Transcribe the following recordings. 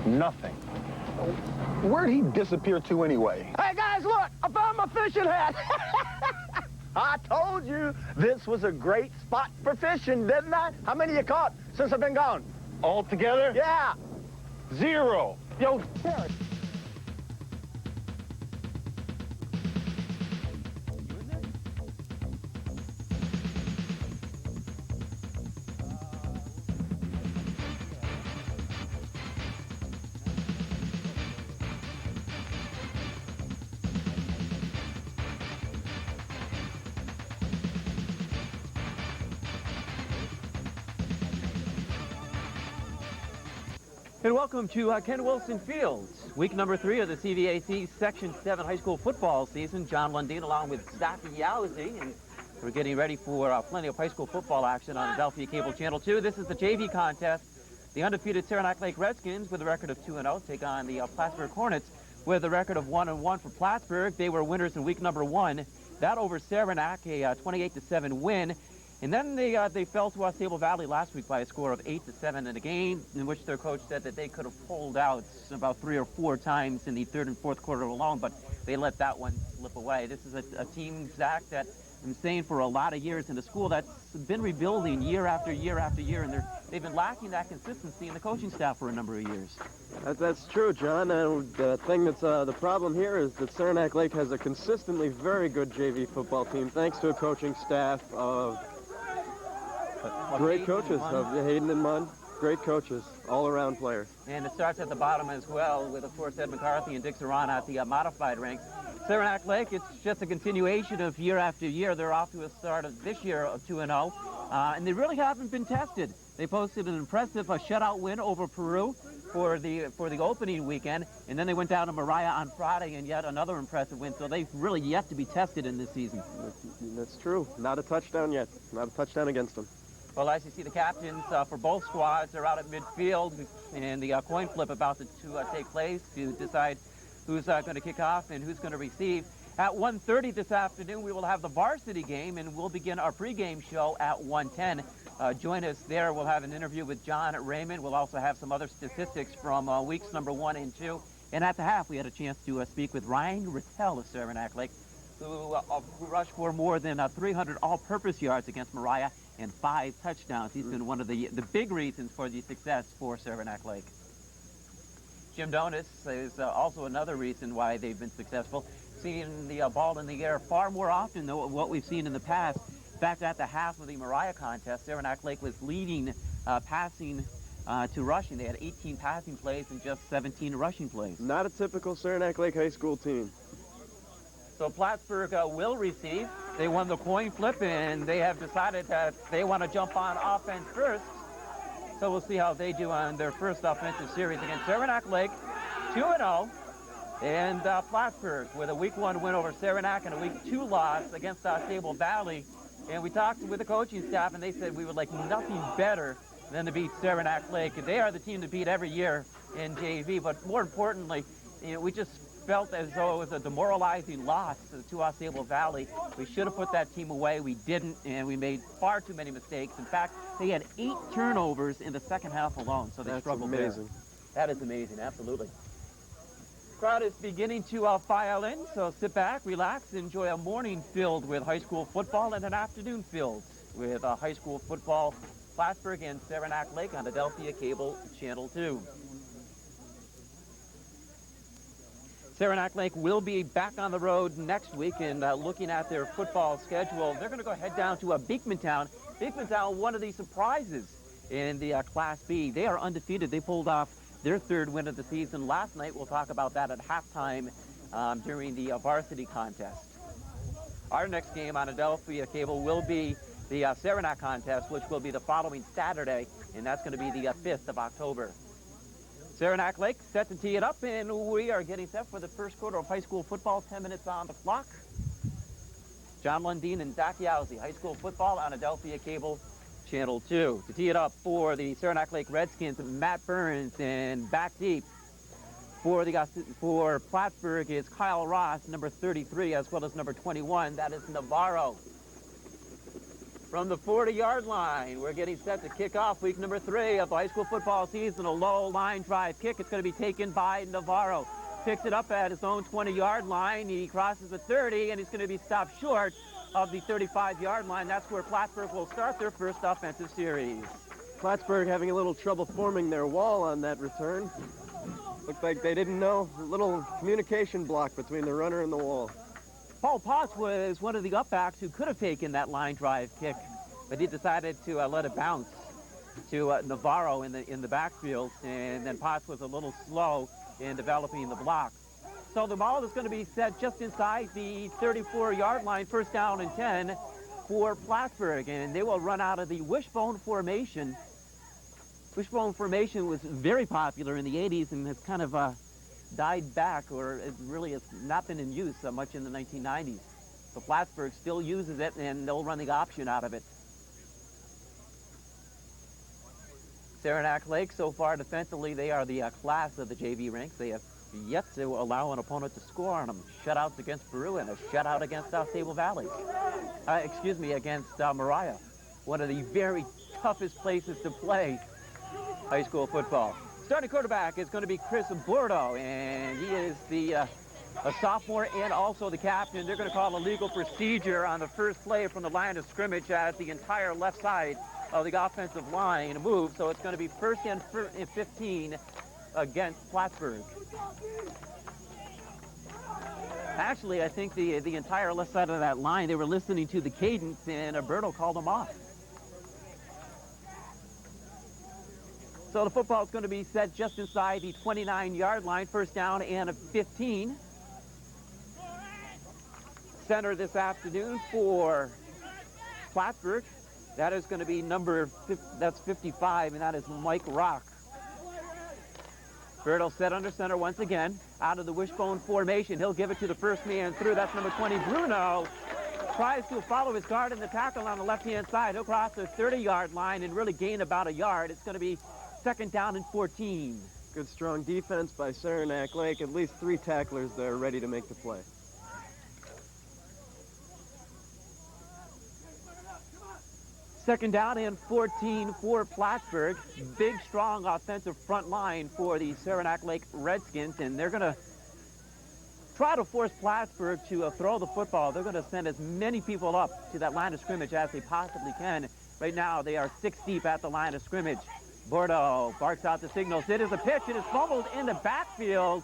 Nothing. Where'd he disappear to anyway? Hey, guys, look! I found my fishing hat! I told you this was a great spot for fishing, didn't I? How many you caught since I've been gone? All together? Yeah. 0. Yo, Derek. And welcome to Ken Wilson Fields, week number 3 of the CVAC Section 7 high school football season. John Lundeen along with Zach Yowzy, and we're getting ready for plenty of high school football action on Adelphia Cable Channel 2. This is the JV contest. The undefeated Saranac Lake Redskins with a record of 2-0 take on the Plattsburgh Hornets with a record of 1-1 for Plattsburgh. They were winners in week number 1. That over Saranac, a 28-7 win. And then they fell to Sable Valley last week by a score of 8-7 in a game in which their coach said that they could have pulled out about 3 or 4 times in the 3rd and 4th quarter alone, but they let that one slip away. This is a team, Zach, that I'm saying for a lot of years in a school that's been rebuilding year after year after year, and they've been lacking that consistency in the coaching staff for a number of years. That's true, John. And the thing that's the problem here is that Saranac Lake has a consistently very good JV football team, thanks to a coaching staff of great coaches, of Hayden and Munn. Great coaches, all-around players. And it starts at the bottom as well with, of course, Ed McCarthy and Dick Saran at the modified ranks. Saranac Lake, it's just a continuation of year after year. They're off to a start of this year of 2-0, and they really haven't been tested. They posted an impressive shutout win over Peru for the opening weekend, and then they went down to Mariah on Friday and yet another impressive win. So they've really yet to be tested in this season. That's true. Not a touchdown yet. Not a touchdown against them. Well, as you see, the captains for both squads are out at midfield, and the coin flip about to take place to decide who's going to kick off and who's going to receive. At 1:30 this afternoon, we will have the varsity game, and we'll begin our pregame show at 1:10. Join us there. We'll have an interview with John Raymond. We'll also have some other statistics from weeks number 1 and 2. And at the half, we had a chance to speak with Ryan Rattel of Saranac Lake, who rushed for more than 300 all-purpose yards against Mariah and 5 touchdowns. He's been one of the big reasons for the success for Saranac Lake. Jim Donis is also another reason why they've been successful, seeing the ball in the air far more often than what we've seen in the past. In fact, at the half of the Mariah contest, Saranac Lake was leading passing to rushing. They had 18 passing plays and just 17 rushing plays. Not a typical Saranac Lake high school team. So Plattsburgh will receive. They won the coin flip, and they have decided that they want to jump on offense first. So we'll see how they do on their first offensive series against Saranac Lake, 2-0. And Plattsburgh with a week 1 win over Saranac and a week 2 loss against Sable Valley. And we talked with the coaching staff, and they said we would like nothing better than to beat Saranac Lake. They are the team to beat every year in JV, but more importantly, we just felt as though it was a demoralizing loss to Sable Valley. We should have put that team away. We didn't, and we made far too many mistakes. In fact, they had 8 turnovers in the second half alone, so they struggled there. That's amazing. That is amazing, absolutely. Crowd is beginning to file in, so sit back, relax, enjoy a morning filled with high school football and an afternoon filled with high school football, Plattsburgh and Saranac Lake on Adelphia Cable Channel 2. Saranac Lake will be back on the road next week, and looking at their football schedule, they're going to head down to Beekmantown. Beekmantown, one of the surprises in the Class B. They are undefeated. They pulled off their 3rd win of the season last night. We'll talk about that at halftime during the varsity contest. Our next game on Adelphia Cable will be the Saranac contest, which will be the following Saturday, and that's going to be the 5th of October. Saranac Lake set to tee it up, and we are getting set for the first quarter of high school football. 10 minutes on the clock. John Lundeen and Zach Yowzy, high school football on Adelphia Cable Channel 2. To tee it up for the Saranac Lake Redskins, Matt Burns, and back deep for Plattsburgh is Kyle Ross, number 33, as well as number 21. That is Navarro. from the 40-yard line. We're getting set to kick off week number 3 of the high school football season. A low line drive kick. It's going to be taken by Navarro. Picks it up at his own 20-yard line. He crosses the 30, and he's going to be stopped short of the 35-yard line. That's where Plattsburgh will start their first offensive series. Plattsburgh having a little trouble forming their wall on that return. Looked like they didn't know. A little communication block between the runner and the wall. Paul Potts was one of the upbacks who could have taken that line drive kick, but he decided to let it bounce to Navarro in the backfield, and then Potts was a little slow in developing the block. So the ball is going to be set just inside the 34-yard line, first down and 10 for Plattsburgh, and they will run out of the wishbone formation. Wishbone formation was very popular in the 80s and has kind of died back, or it really has not been in use much in the 1990s. So Plattsburgh still uses it, and they'll run the option out of it. Saranac Lake, so far defensively, they are the class of the JV ranks. They have yet to allow an opponent to score on them. Shutouts against Peru and a shutout against Stable Valley. Against Mariah. One of the very toughest places to play high school football. Starting quarterback is going to be Chris Bordeaux, and he is a sophomore and also the captain. They're going to call a legal procedure on the first play from the line of scrimmage as the entire left side of the offensive line moves. So it's going to be first and 15 against Plattsburgh. Actually, I think the entire left side of that line, they were listening to the cadence, and Alberto called them off. So the football is going to be set just inside the 29-yard line, first down and 15. Center this afternoon for Plattsburgh. That is going to be that's 55, and that is Mike Rock. Berto set under center once again, out of the wishbone formation. He'll give it to the first man through. That's number 20, Bruno. Tries to follow his guard in the tackle on the left-hand side. He'll cross the 30-yard line and really gain about a yard. It's going to be second down and 14. Good strong defense by Saranac Lake. At least 3 tacklers there ready to make the play. Second down and 14 for Plattsburgh. Big, strong offensive front line for the Saranac Lake Redskins, and they're going to try to force Plattsburgh to throw the football. They're going to send as many people up to that line of scrimmage as they possibly can. Right now, they are 6 deep at the line of scrimmage. Bordeaux barks out the signals. It is a pitch. It is fumbled in the backfield.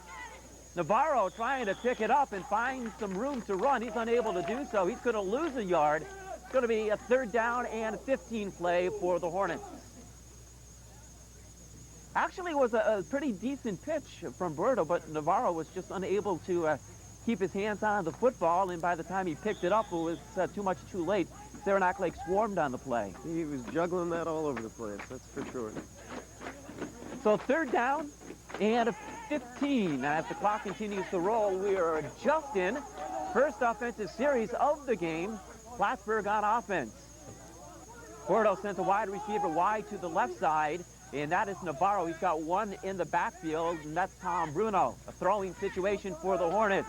Navarro trying to pick it up and find some room to run. He's unable to do so. He's going to lose a yard. It's going to be a third down and 15 play for the Hornets. Actually, it was a pretty decent pitch from Bordeaux, but Navarro was just unable to keep his hands on the football, and by the time he picked it up, it was too late. Saranac Lake swarmed on the play. He was juggling that all over the place, that's for sure. So third down and 15. As the clock continues to roll, we are just in first offensive series of the game. Plattsburgh on offense. Bordeaux sent a wide receiver wide to the left side, and that is Navarro. He's got one in the backfield, and that's Tom Bruno. A throwing situation for the Hornets.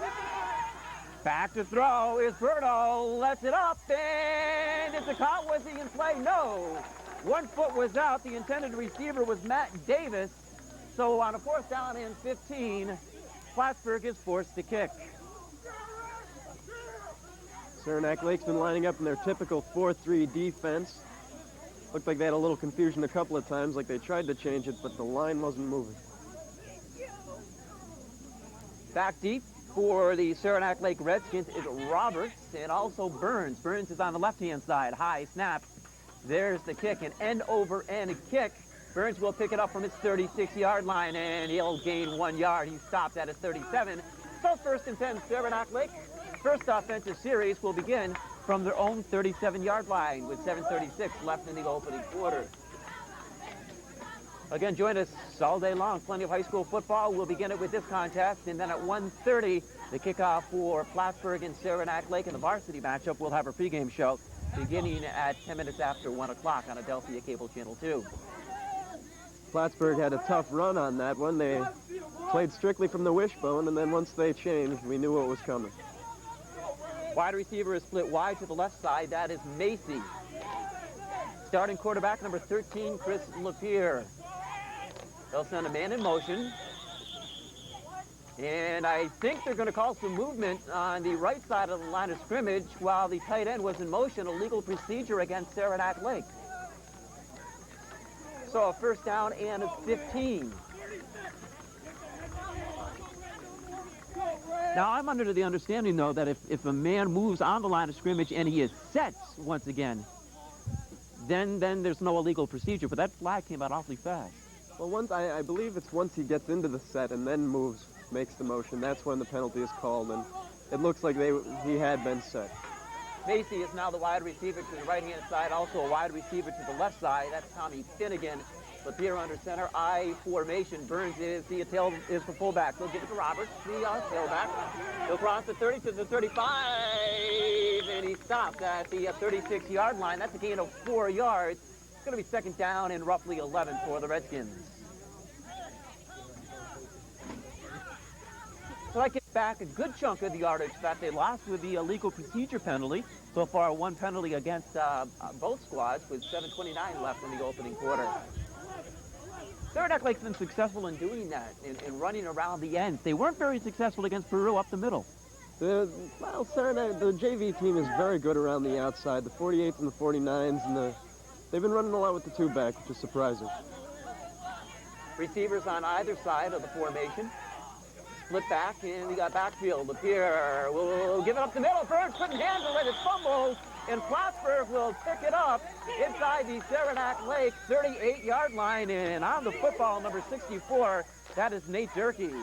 Back to throw is Bordeaux. Lets it up, and it's a caught. Was he in play? No. 1 foot was out. The intended receiver was Matt Davis. So on a fourth down and 15, Plattsburgh is forced to kick. Saranac Lake's been lining up in their typical 4-3 defense. Looked like they had a little confusion a couple of times, like they tried to change it, but the line wasn't moving. Back deep for the Saranac Lake Redskins is Roberts and also Burns. Burns is on the left-hand side. High snap. There's the kick, an end-over-end kick. Burns will pick it up from his 36-yard line, and he'll gain 1 yard. He stopped at his 37. So first and 10, Saranac Lake. First offensive series will begin from their own 37-yard line with 7:36 left in the opening quarter. Again, join us all day long. Plenty of high school football. We'll begin it with this contest, and then at 1:30, the kickoff for Plattsburgh and Saranac Lake in the varsity matchup. We'll have our pregame show beginning at 10 minutes after 1 o'clock on Adelphia Cable Channel 2. Plattsburgh had a tough run on that one. They played strictly from the wishbone, and then once they changed, we knew what was coming. Wide receiver is split wide to the left side. That is Macy. Starting quarterback, number 13, Chris LaPierre. They'll send a man in motion. And I think they're going to call some movement on the right side of the line of scrimmage while the tight end was in motion, a legal procedure against Saranac Lake. So a first down and a 15. Now, I'm under the understanding, though, that if a man moves on the line of scrimmage and he is set once again, then there's no illegal procedure. But that flag came out awfully fast. Well, I believe it's once he gets into the set and then moves, makes the motion, that's when the penalty is called, and it looks like he had been set. Macy is now the wide receiver to the right-hand side, also a wide receiver to the left side. That's Tommy Finnegan. LaPierre under center, I formation. Burns is the fullback. They'll give it to Roberts, the tailback. He'll cross the 30 to the 35, and he stopped at the 36-yard line. That's a gain of 4 yards. It's going to be second down and roughly 11 for the Redskins. So I get back a good chunk of the yardage that they lost with the illegal procedure penalty. So far, one penalty against both squads with 7:29 left in the opening quarter. Saranac Lake's been successful in doing that, in running around the ends. They weren't very successful against Peru up the middle. Saranac, the JV team is very good around the outside. The 48s and the 49s, and they've been running a lot with the two-back, which is surprising. Receivers on either side of the formation. Split back, and we got backfield. LaPierre will give it up the middle. Burns couldn't handle it. It fumbles, and Plattsburgh will pick it up inside the Saranac Lake 38-yard line. And on the football, number 64, that is Nate Durkee.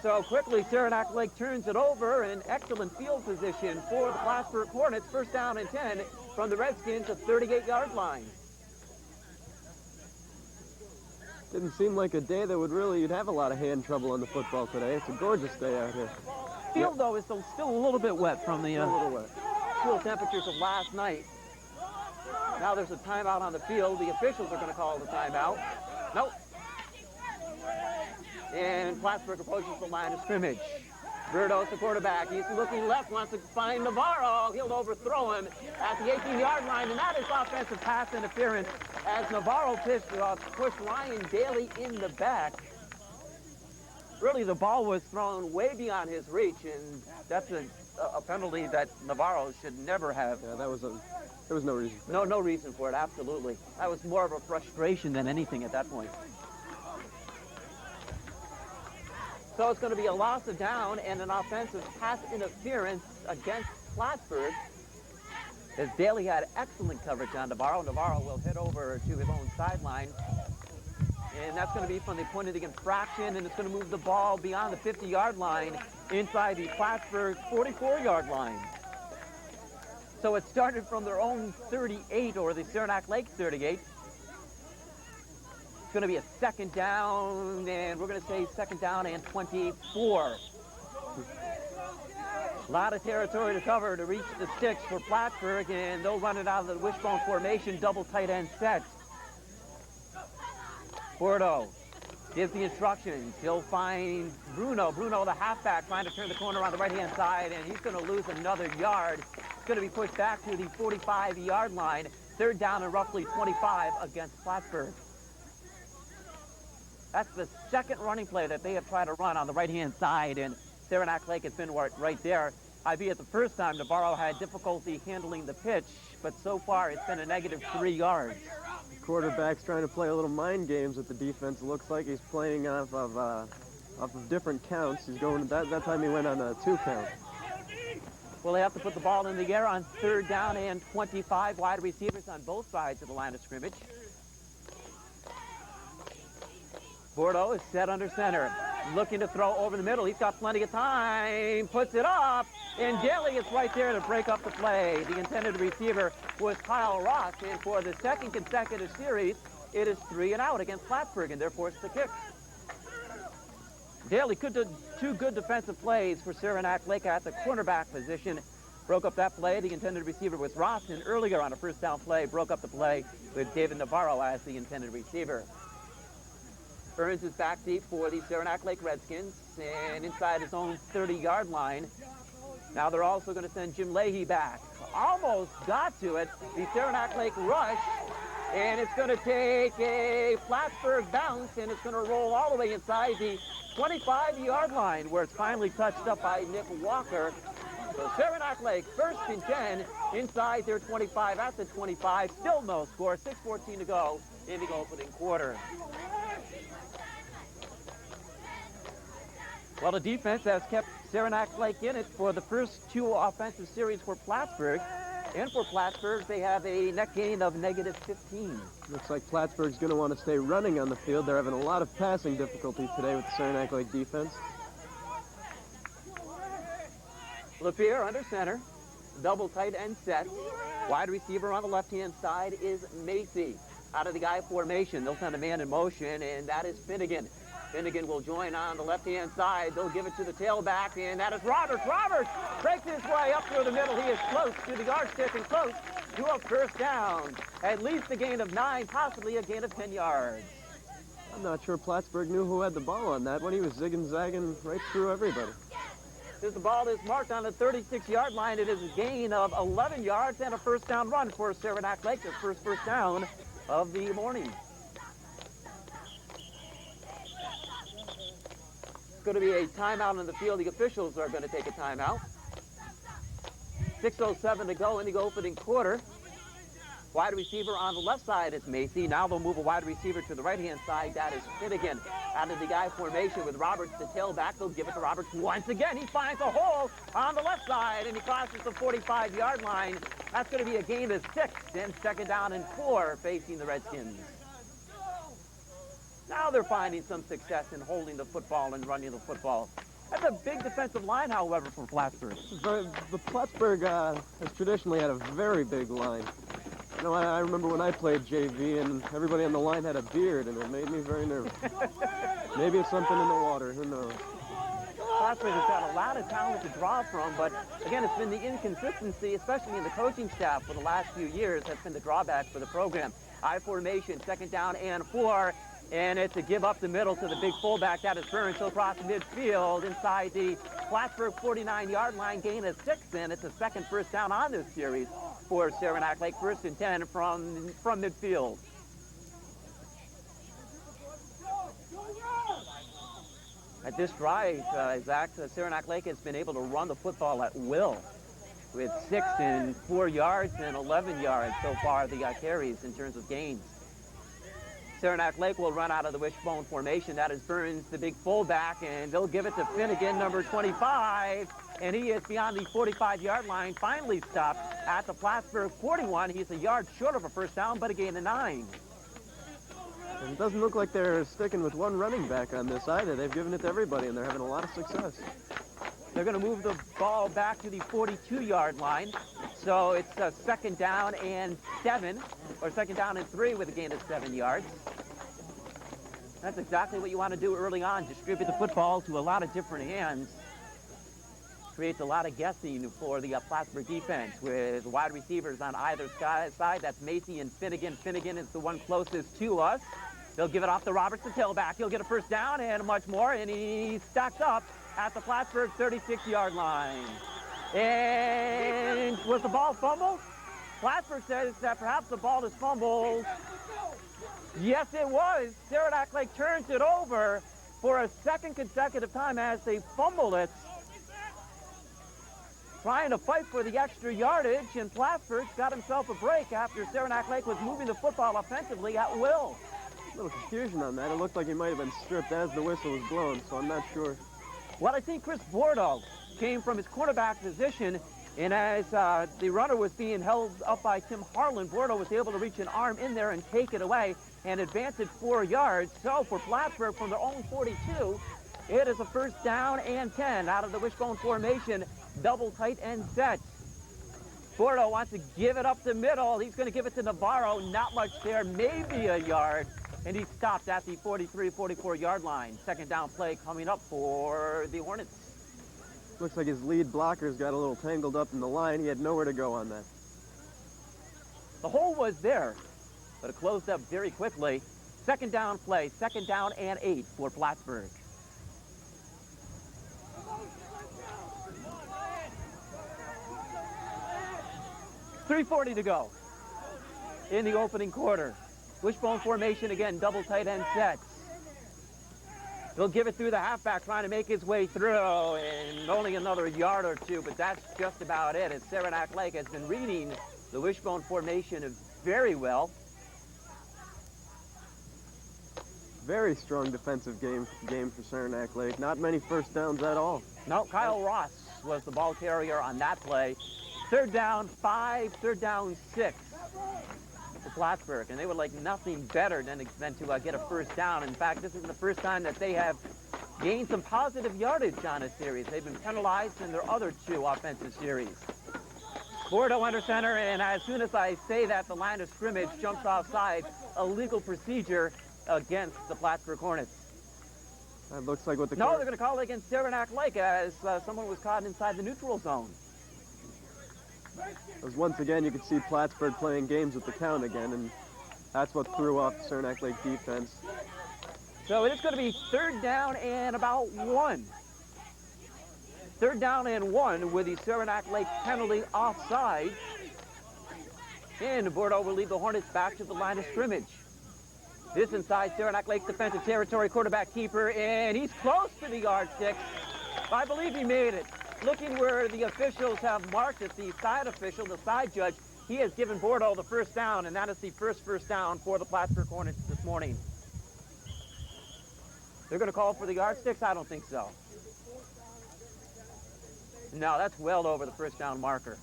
So quickly, Saranac Lake turns it over. An excellent field position for the Plattsburgh Hornets. First down and 10 from the Redskins at 38-yard line. Didn't seem like a day that you'd have a lot of hand trouble on the football today. It's a gorgeous day out here. Field, though, is still a little bit wet from the cool temperatures of last night. Now there's a timeout on the field. The officials are going to call the timeout. Nope. And Plattsburgh approaches the line of scrimmage. Bordeaux, the quarterback. He's looking left, wants to find Navarro. He'll overthrow him at the 18-yard line, and that is offensive pass interference as Navarro pushed Ryan Daly in the back. Really, the ball was thrown way beyond his reach, and that's a penalty that Navarro should never have. Yeah, there was no reason. No reason for it, absolutely. That was more of a frustration than anything at that point. So it's going to be a loss of down and an offensive pass interference against Plattsburgh, as Daly had excellent coverage on Navarro. Navarro will head over to his own sideline. And that's going to be from the point of the infraction, and it's going to move the ball beyond the 50-yard line inside the Plattsburgh 44-yard line. So it started from their own 38, or the Saranac Lake 38. It's going to be a second down, and we're going to say second down and 24. A lot of territory to cover to reach the sticks for Plattsburgh, and they'll run it out of the wishbone formation, double tight end set. Bordeaux gives the instructions. He'll find Bruno. Bruno, the halfback, trying to turn the corner on the right-hand side, and he's going to lose another yard. It's going to be pushed back to the 45-yard line. Third down and roughly 25 against Plattsburgh. That's the second running play that they have tried to run on the right-hand side, and Saranac Lake has been right there. Albeit the first time, Navarro had difficulty handling the pitch, but so far it's been a negative 3 yards. The quarterback's trying to play a little mind games with the defense. It looks like he's playing off of different counts. He's going that time he went on a 2 count. Well, they have to put the ball in the air on third down and 25. Wide receivers on both sides of the line of scrimmage. Bordeaux is set under center, looking to throw over the middle. He's got plenty of time, puts it up, and Daly is right there to break up the play. The intended receiver was Kyle Ross, and for the second consecutive series, it is 3 and out against Plattsburgh, and they're forced to kick. Daly could do 2 good defensive plays for Saranac Lake at the cornerback position. Broke up that play. The intended receiver was Ross, and earlier on a first down play, broke up the play with David Navarro as the intended receiver. Burns is back deep for the Saranac Lake Redskins, and inside his own 30-yard line. Now they're also going to send Jim Leahy back almost got to it. The Saranac Lake rush, and it's going to take a Plattsburgh bounce, and it's going to roll all the way inside the 25-yard line, where it's finally touched up by Nick Walker. So Saranac Lake, 1st and 10, inside their 25 at the 25. Still no score, 6:14 to go in the opening quarter. Well, the defense has kept Saranac Lake in it for the first 2 offensive series for Plattsburgh. And for Plattsburgh, they have a net gain of -15. Looks like Plattsburgh's going to want to stay running on the field. They're having a lot of passing difficulty today with the Saranac Lake defense. LaPierre under center. Double tight end set. Wide receiver on the left-hand side is Macy. Out of the guy formation, they'll send a man in motion, and that is Finnegan. Finnegan will join on the left-hand side. They'll give it to the tailback, and that is Roberts. Roberts breaks his way up through the middle. He is close to the yardstick and close to a first down. At least a gain of 9, possibly a gain of 10 yards. I'm not sure Plattsburgh knew who had the ball on that one. He was zigging, zagging right through everybody. As the ball is marked on the 36-yard line, it is a gain of 11 yards and a first down run for Saranac Lake, their first down of the morning. It's going to be a timeout on the field. The officials are going to take a timeout. 6:07 to go in the opening quarter. Wide receiver on the left side is Macy. Now they'll move a wide receiver to the right-hand side. That is Finnegan. Out of the guy formation with Roberts the tailback. They'll give it to Roberts once again. He finds a hole on the left side, and he crosses the 45-yard line. That's going to be a gain of 6, and 2nd down and 4 facing the Redskins. Now they're finding some success in holding the football and running the football. That's a big defensive line, however, for Plattsburgh. The Plattsburgh has traditionally had a very big line. You know, I remember when I played JV and everybody on the line had a beard, and it made me very nervous. Maybe it's something in the water, who knows. Plattsburgh has got a lot of talent to draw from, but again, it's been the inconsistency, especially in the coaching staff for the last few years, that's been the drawback for the program. I formation, 2nd down and 4. And it's a give up the middle to the big fullback. That is Burns. He'll cross midfield inside the Plattsburgh 49-yard line, gain of 6, and it's a second first down on this series for Saranac Lake. 1st and 10 from midfield. At this drive, Zach, Saranac Lake has been able to run the football at will with 6 and 4 yards and 11 yards so far, the carries in terms of gains. Saranac Lake will run out of the wishbone formation. That is Burns, the big fullback, and they'll give it to Finnegan, number 25, and he is beyond the 45-yard line, finally stopped at the Plattsburgh 41. He's a yard short of a first down, but a gain of 9. And it doesn't look like they're sticking with one running back on this either. They've given it to everybody, and they're having a lot of success. They're going to move the ball back to the 42-yard line. So it's 2nd down and 7, or 2nd down and 3 with a gain of 7 yards. That's exactly what you want to do early on. Distribute the football to a lot of different hands. Creates a lot of guessing for the Plattsburgh defense with wide receivers on either side. That's Macy and Finnegan. Finnegan is the one closest to us. They'll give it off to Roberts, the tailback. He'll get a first down and much more, and he stacks up at the Plattsburgh 36-yard line. And was the ball fumbled? Plattsburgh says that perhaps the ball is fumbled. Yes, it was. Saranac Lake turns it over for a second consecutive time as they fumble it. Trying to fight for the extra yardage, and Plattsburgh got himself a break after Saranac Lake was moving the football offensively at will. A little confusion on that. It looked like he might have been stripped as the whistle was blown, so I'm not sure. Well, I think Chris Bordeaux came from his quarterback position, and as the runner was being held up by Tim Harlan, Bordeaux was able to reach an arm in there and take it away and advance it 4 yards. So for Plattsburgh from their own 42, it is a first down and 10 out of the wishbone formation, double tight end set. Bordeaux wants to give it up the middle. He's going to give it to Navarro. Not much there, maybe a yard. And he stopped at the 43, 44-yard line. 2nd down play coming up for the Hornets. Looks like his lead blockers got a little tangled up in the line. He had nowhere to go on that. The hole was there, but it closed up very quickly. 2nd down play, 2nd down and 8 for Plattsburgh. 3:40 to go in the opening quarter. Wishbone formation again, double tight end sets. He'll give it through the halfback, trying to make his way through, and only another yard or two, but that's just about it, as Saranac Lake has been reading the wishbone formation very well. Very strong defensive game for Saranac Lake. Not many first downs at all. No, Kyle Ross was the ball carrier on that play. 3rd down 5, 3rd down 6 for Plattsburgh, and they would like nothing better than to get a first down. In fact, this is the first time that they have gained some positive yardage on a series. They've been penalized in their other 2 offensive series. Bordeaux under center, and as soon as I say that, the line of scrimmage jumps offside, a legal procedure against the Plattsburgh Hornets. That looks like what the... No, they're going to call it against Saranac Lake, as someone was caught inside the neutral zone. As once again, you can see Plattsburgh playing games with the count again, and that's what threw off the Saranac Lake defense. So it is going to be 3rd down and about 1. 3rd down and 1 with the Saranac Lake penalty offside. And Bordeaux will lead the Hornets back to the line of scrimmage. This inside Saranac Lake's defensive territory, quarterback keeper, and he's close to the yardstick. I believe he made it. Looking where the officials have marked it, the side official, the side judge, he has given Bordeaux the first down, and that is the first down for the Plattsburgh Hornets this morning. They're going to call for the yardsticks? I don't think so. No, that's well over the first down marker.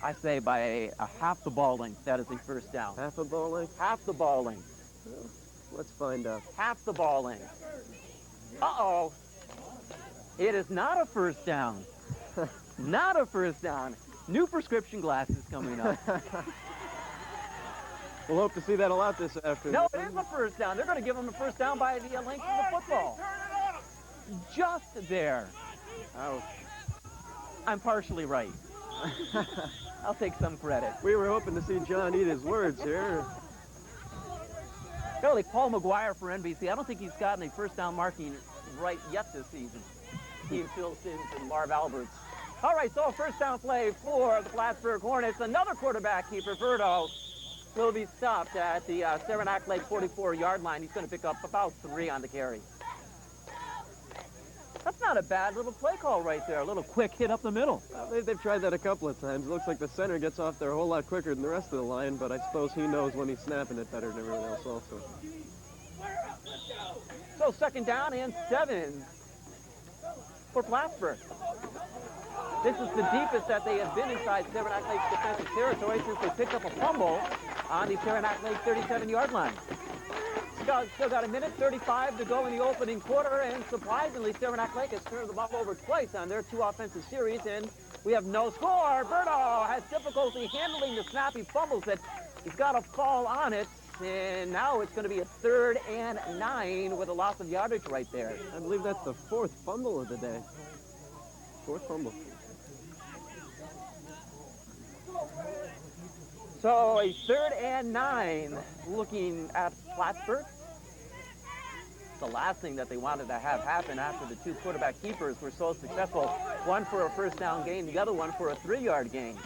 I say by a half the ball length, that is a first down. Half a ball length? Half the ball length. Well, let's find out. Half the ball length. Uh-oh. It is not a first down. Not a first down. New prescription glasses coming up. We'll hope to see that a lot this afternoon. No, it is a first down. They're going to give them a first down by the length of the football. Just there. Ouch. I'm partially right. I'll take some credit. We were hoping to see John eat his words here. Really, Paul McGuire for NBC. I don't think he's gotten a first down marking right yet this season. Team Phil Sims and Marv Alberts. All right, so a first down play for the Plattsburgh Hornets. Another quarterback keeper, Bordeaux, will be stopped at the Saranac Lake 44-yard line. He's going to pick up about 3 on the carry. That's not a bad little play call right there. A little quick hit up the middle. They've tried that a couple of times. It looks like the center gets off there a whole lot quicker than the rest of the line, but I suppose he knows when he's snapping it better than everyone else also. So 2nd down and 7 for Plattsburgh. This is the deepest that they have been inside Saranac Lake's defensive territory since they picked up a fumble on the Saranac Lake 37-yard line. Still got a minute 35 to go in the opening quarter, and surprisingly, Saranac Lake has turned the ball over twice on their 2 offensive series, and we have no score. Bordeaux has difficulty handling the snap. He fumbles it. He's got a fall on it, and now it's going to be a 3rd and 9 with a loss of yardage right there. I believe that's the 4th fumble of the day. 4th fumble. So a 3rd and 9 looking at Plattsburgh. The last thing that they wanted to have happen after the 2 quarterback keepers were so successful. One for a first down gain, the other one for a 3-yard gain.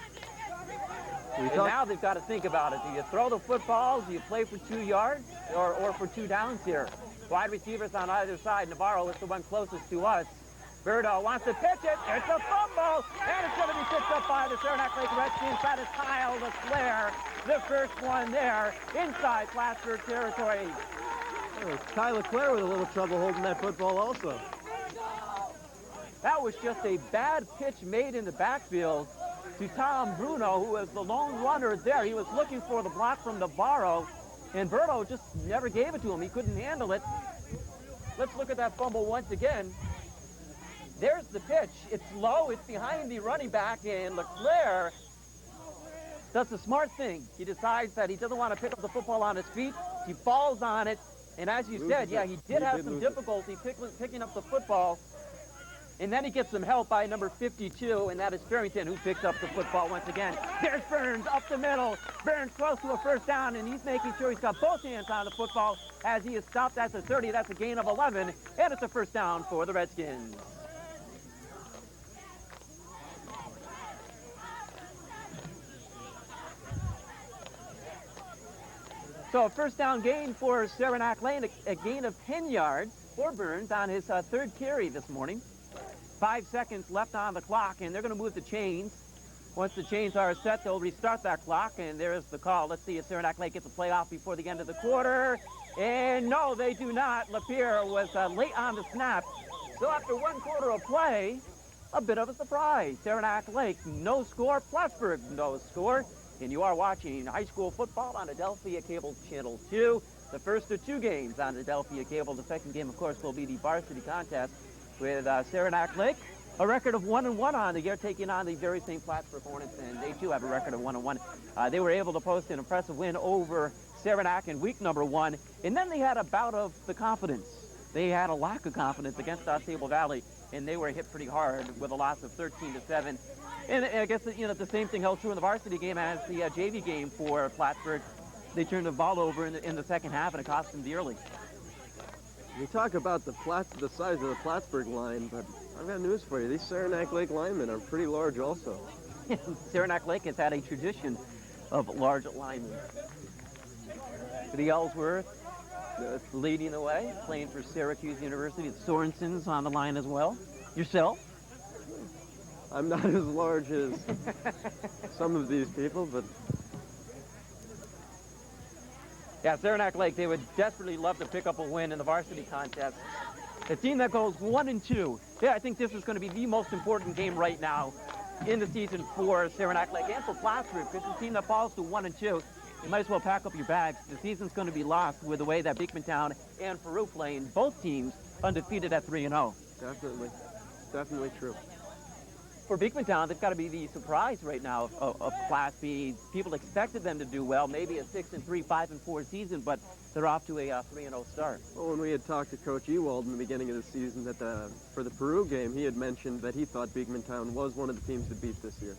And now they've got to think about it. Do you throw the football? Do you play for 2 yards or for 2 downs here? Wide receivers on either side. Navarro is the one closest to us. Bordeaux wants to pitch it. It's a fumble, and it's going to be picked up by the Saranac Lake Redskins. That is Kyle LaPierre, the first one there inside Plattsburgh territory. Oh, Kyle LaPierre with a little trouble holding that football also. That was just a bad pitch made in the backfield to Tom Bruno, who was the lone runner there. He was looking for the block from Navarro, and Bordeaux just never gave it to him. He couldn't handle it. Let's look at that fumble once again. There's the pitch. It's low. It's behind the running back, and LaPierre does the smart thing. He decides that he doesn't want to pick up the football on his feet. He falls on it, and as you said, yeah, he did have some difficulty picking up the football. And then he gets some help by number 52, and that is Farrington, who picks up the football once again. There's Burns up the middle. Burns close to a first down, and he's making sure he's got both hands on the football as he is stopped at the 30. That's a gain of 11, and it's a first down for the Redskins. So a first down gain for Saranac Lake, a gain of 10 yards for Burns on his third carry this morning. 5 seconds left on the clock, and they're going to move the chains. Once the chains are set, they'll restart that clock, and there's the call. Let's see if Saranac Lake gets a playoff before the end of the quarter. And no, they do not. LaPierre was late on the snap. So after 1 quarter of play, a bit of a surprise. Saranac Lake, no score. Plattsburgh, no score. And you are watching high school football on Adelphia Cable Channel 2. The first of 2 games on Adelphia Cable. The second game, of course, will be the varsity contest with Saranac Lake. A record of 1-1 on the year, taking on the very same Plattsburgh Hornets, and they too have a record of 1-1. They were able to post an impressive win over Saranac in week number 1, and then they had a bout of the confidence. They had a lack of confidence against Sable Valley, and they were hit pretty hard with a loss of 13-7. And I guess the same thing held true in the varsity game as the JV game for Plattsburgh. They turned the ball over in the second half, and it cost them dearly. We talk about the size of the Plattsburgh line, but I've got news for you. These Saranac Lake linemen are pretty large also. Saranac Lake has had a tradition of large linemen. The Ellsworth leading the way, playing for Syracuse University. The Sorensen's on the line as well. Yourself? I'm not as large as some of these people, but... Yeah, Saranac Lake, they would desperately love to pick up a win in the varsity contest. The team that goes 1-2, yeah, I think this is going to be the most important game right now in the season for Saranac Lake and for Plattsburgh, because the team that falls to 1-2, you might as well pack up your bags. The season's going to be lost with the way that Beekmantown and Peru playing, both teams undefeated at 3-0. Definitely true. For Beekmantown, they've got to be the surprise right now of Class B. People expected them to do well, maybe a 6-3, 5-4 season, but they're off to a 3-0 start. Well, when we had talked to Coach Ewald in the beginning of the season, that for the Peru game, he had mentioned that he thought Beekmantown was one of the teams to beat this year.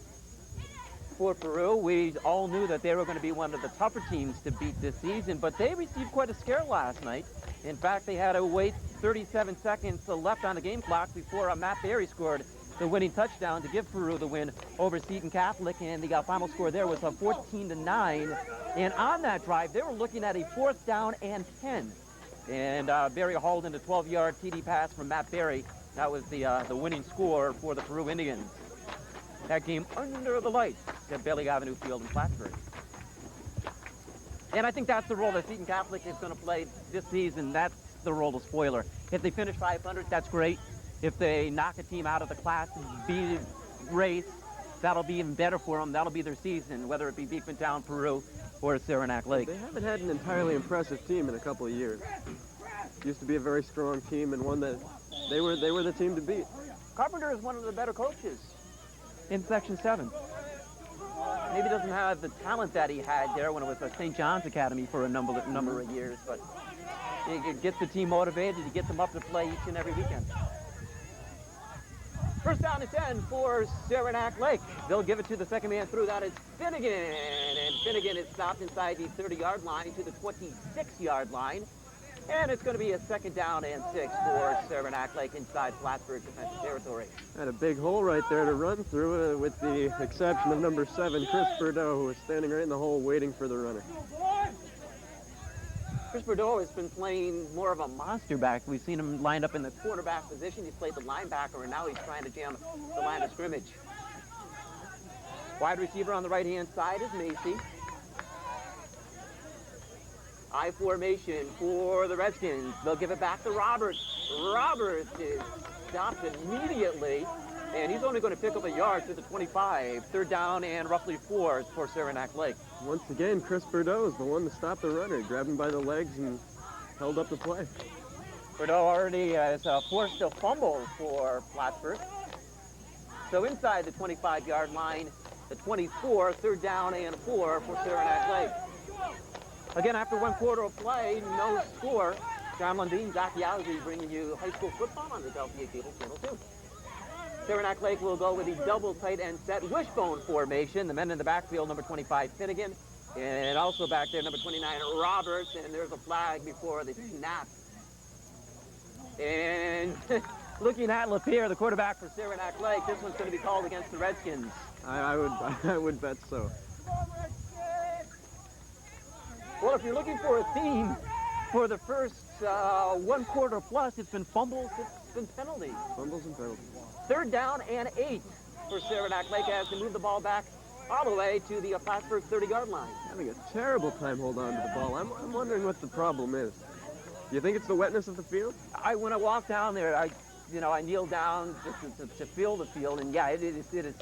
For Peru, we all knew that they were going to be one of the tougher teams to beat this season, but they received quite a scare last night. In fact, they had to wait 37 seconds left on the game clock before Matt Berry scored the winning touchdown to give Peru the win over Seton Catholic, and the final score there was 14-9. And on that drive, they were looking at a 4th down and 10. And Berry hauled in a 12-yard TD pass from Matt Berry. That was the winning score for the Peru Indians. That game under the lights at Bailey Avenue Field in Plattsburgh. And I think that's the role that Seton Catholic is going to play this season. That's the role of spoiler. If they finish 500, that's great. If they knock a team out of the Class B race, that'll be even better for them. That'll be their season, whether it be Beekmantown, Peru, or Saranac Lake. They haven't had an entirely impressive team in a couple of years. Used to be a very strong team and one that they were the team to beat. Carpenter is one of the better coaches in Section 7. Maybe doesn't have the talent that he had there when it was at St. John's Academy for a number of years, but he gets the team motivated. He gets them up to play each and every weekend. First down and 10 for Saranac Lake. They'll give it to the second man through. That is Finnegan. And Finnegan is stopped inside the 30-yard line to the 26-yard line. And it's going to be a 2nd down and 6 for Saranac Lake inside Plattsburgh defensive territory. Had a big hole right there to run through, with the exception of number 7, Chris Bordeaux, who was standing right in the hole waiting for the runner. Chris Bordeaux has been playing more of a monster back. We've seen him lined up in the quarterback position. He's played the linebacker, and now he's trying to jam the line of scrimmage. Wide receiver on the right-hand side is Macy. I formation for the Redskins. They'll give it back to Roberts. Roberts is stopped immediately, and he's only going to pick up a yard to the 25. 3rd down and roughly 4 for Saranac Lake. Once again, Chris Bordeaux is the one to stop the runner. He grabbed him by the legs and held up the play. Bordeaux already has forced a fumble for Plattsburgh. So inside the 25-yard line, the 24, 3rd down and 4 for Saranac Lake. Again, after 1 quarter of play, no score. John Lundeen, Zach Yowzy bringing you high school football on the Adelphia Cable Channel 2. Saranac Lake will go with the double tight end set wishbone formation. The men in the backfield, number 25, Finnegan. And also back there, number 29, Roberts. And there's a flag before the snap. And looking at LaPierre, the quarterback for Saranac Lake, this one's going to be called against the Redskins. I would bet so. Well, if you're looking for a theme for the first 1 quarter plus, it's been fumbles, it's been penalties. Fumbles and penalties. 3rd down and 8 for Saranac Lake as they move the ball back all the way to the Plattsburgh 30-yard line. Having a terrible time holding on to the ball. I'm wondering what the problem is. Do you think it's the wetness of the field? When I walked down there, I kneeled down just to feel the field, and yeah, it is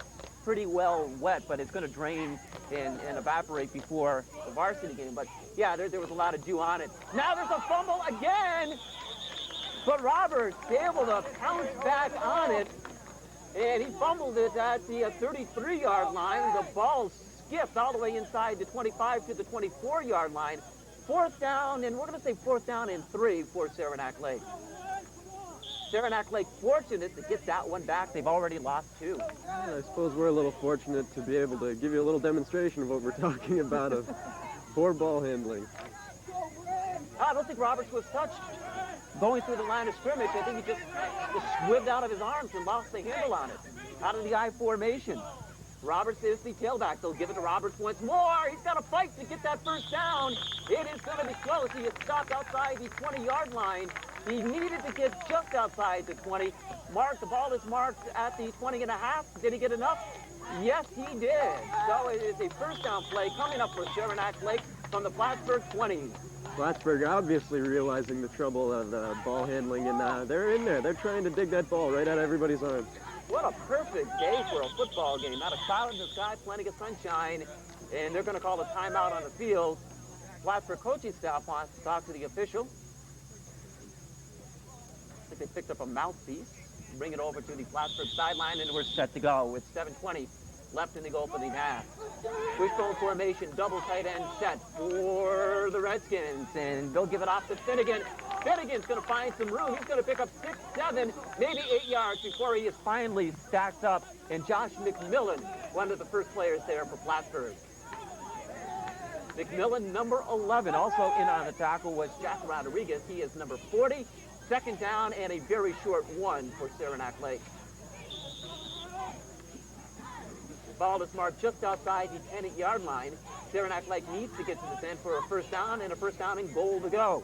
pretty well wet, but it's going to drain and evaporate before the varsity game. But yeah, there was a lot of dew on it. Now there's a fumble again, but Roberts able to pounce back on it, and he fumbled it at the 33-yard line. The ball skipped all the way inside the 25 to the 24-yard line. 4th down, and we're going to say 4th down and 3 for Saranac Lake. Saranac Lake fortunate to get that one back. They've already lost 2. Yeah, I suppose we're a little fortunate to be able to give you a little demonstration of what we're talking about of poor ball handling. I don't think Roberts was touched going through the line of scrimmage. I think he just swibbed out of his arms and lost the handle on it. Out of the I formation. Roberts is the tailback. They'll give it to Roberts once more. He's got to fight to get that first down. It is going to be close. He is stopped outside the 20-yard line. He needed to get just outside the 20. The ball is marked at the 20.5. Did he get enough? Yes, he did. So it is a first down play coming up for Saranac Lake from the Plattsburgh 20. Plattsburgh obviously realizing the trouble of ball handling, and they're in there. They're trying to dig that ball right out of everybody's arms. What a perfect day for a football game. Not a cloud in the sky, plenty of sunshine, and they're going to call a timeout on the field. Plattsburgh coaching staff wants to talk to the official. I think they picked up a mouthpiece. Bring it over to the Plattsburgh sideline, and we're set to go with 7:20 left in the opening half. Wishbone formation, double tight end set for the Redskins, and they'll give it off to Finnegan. Finnegan's going to find some room. He's going to pick up 6, 7, maybe 8 yards before he is finally stacked up. And Josh McMillan, one of the first players there for Plattsburgh. McMillan, number 11, also in on the tackle was Jack Rodriguez. He is number 40. 2nd down and a very short 1 for Saranac Lake. Ball is marked just outside the 10-yard line. Saranac Lake needs to get to this end for a first down and a first down and goal to go.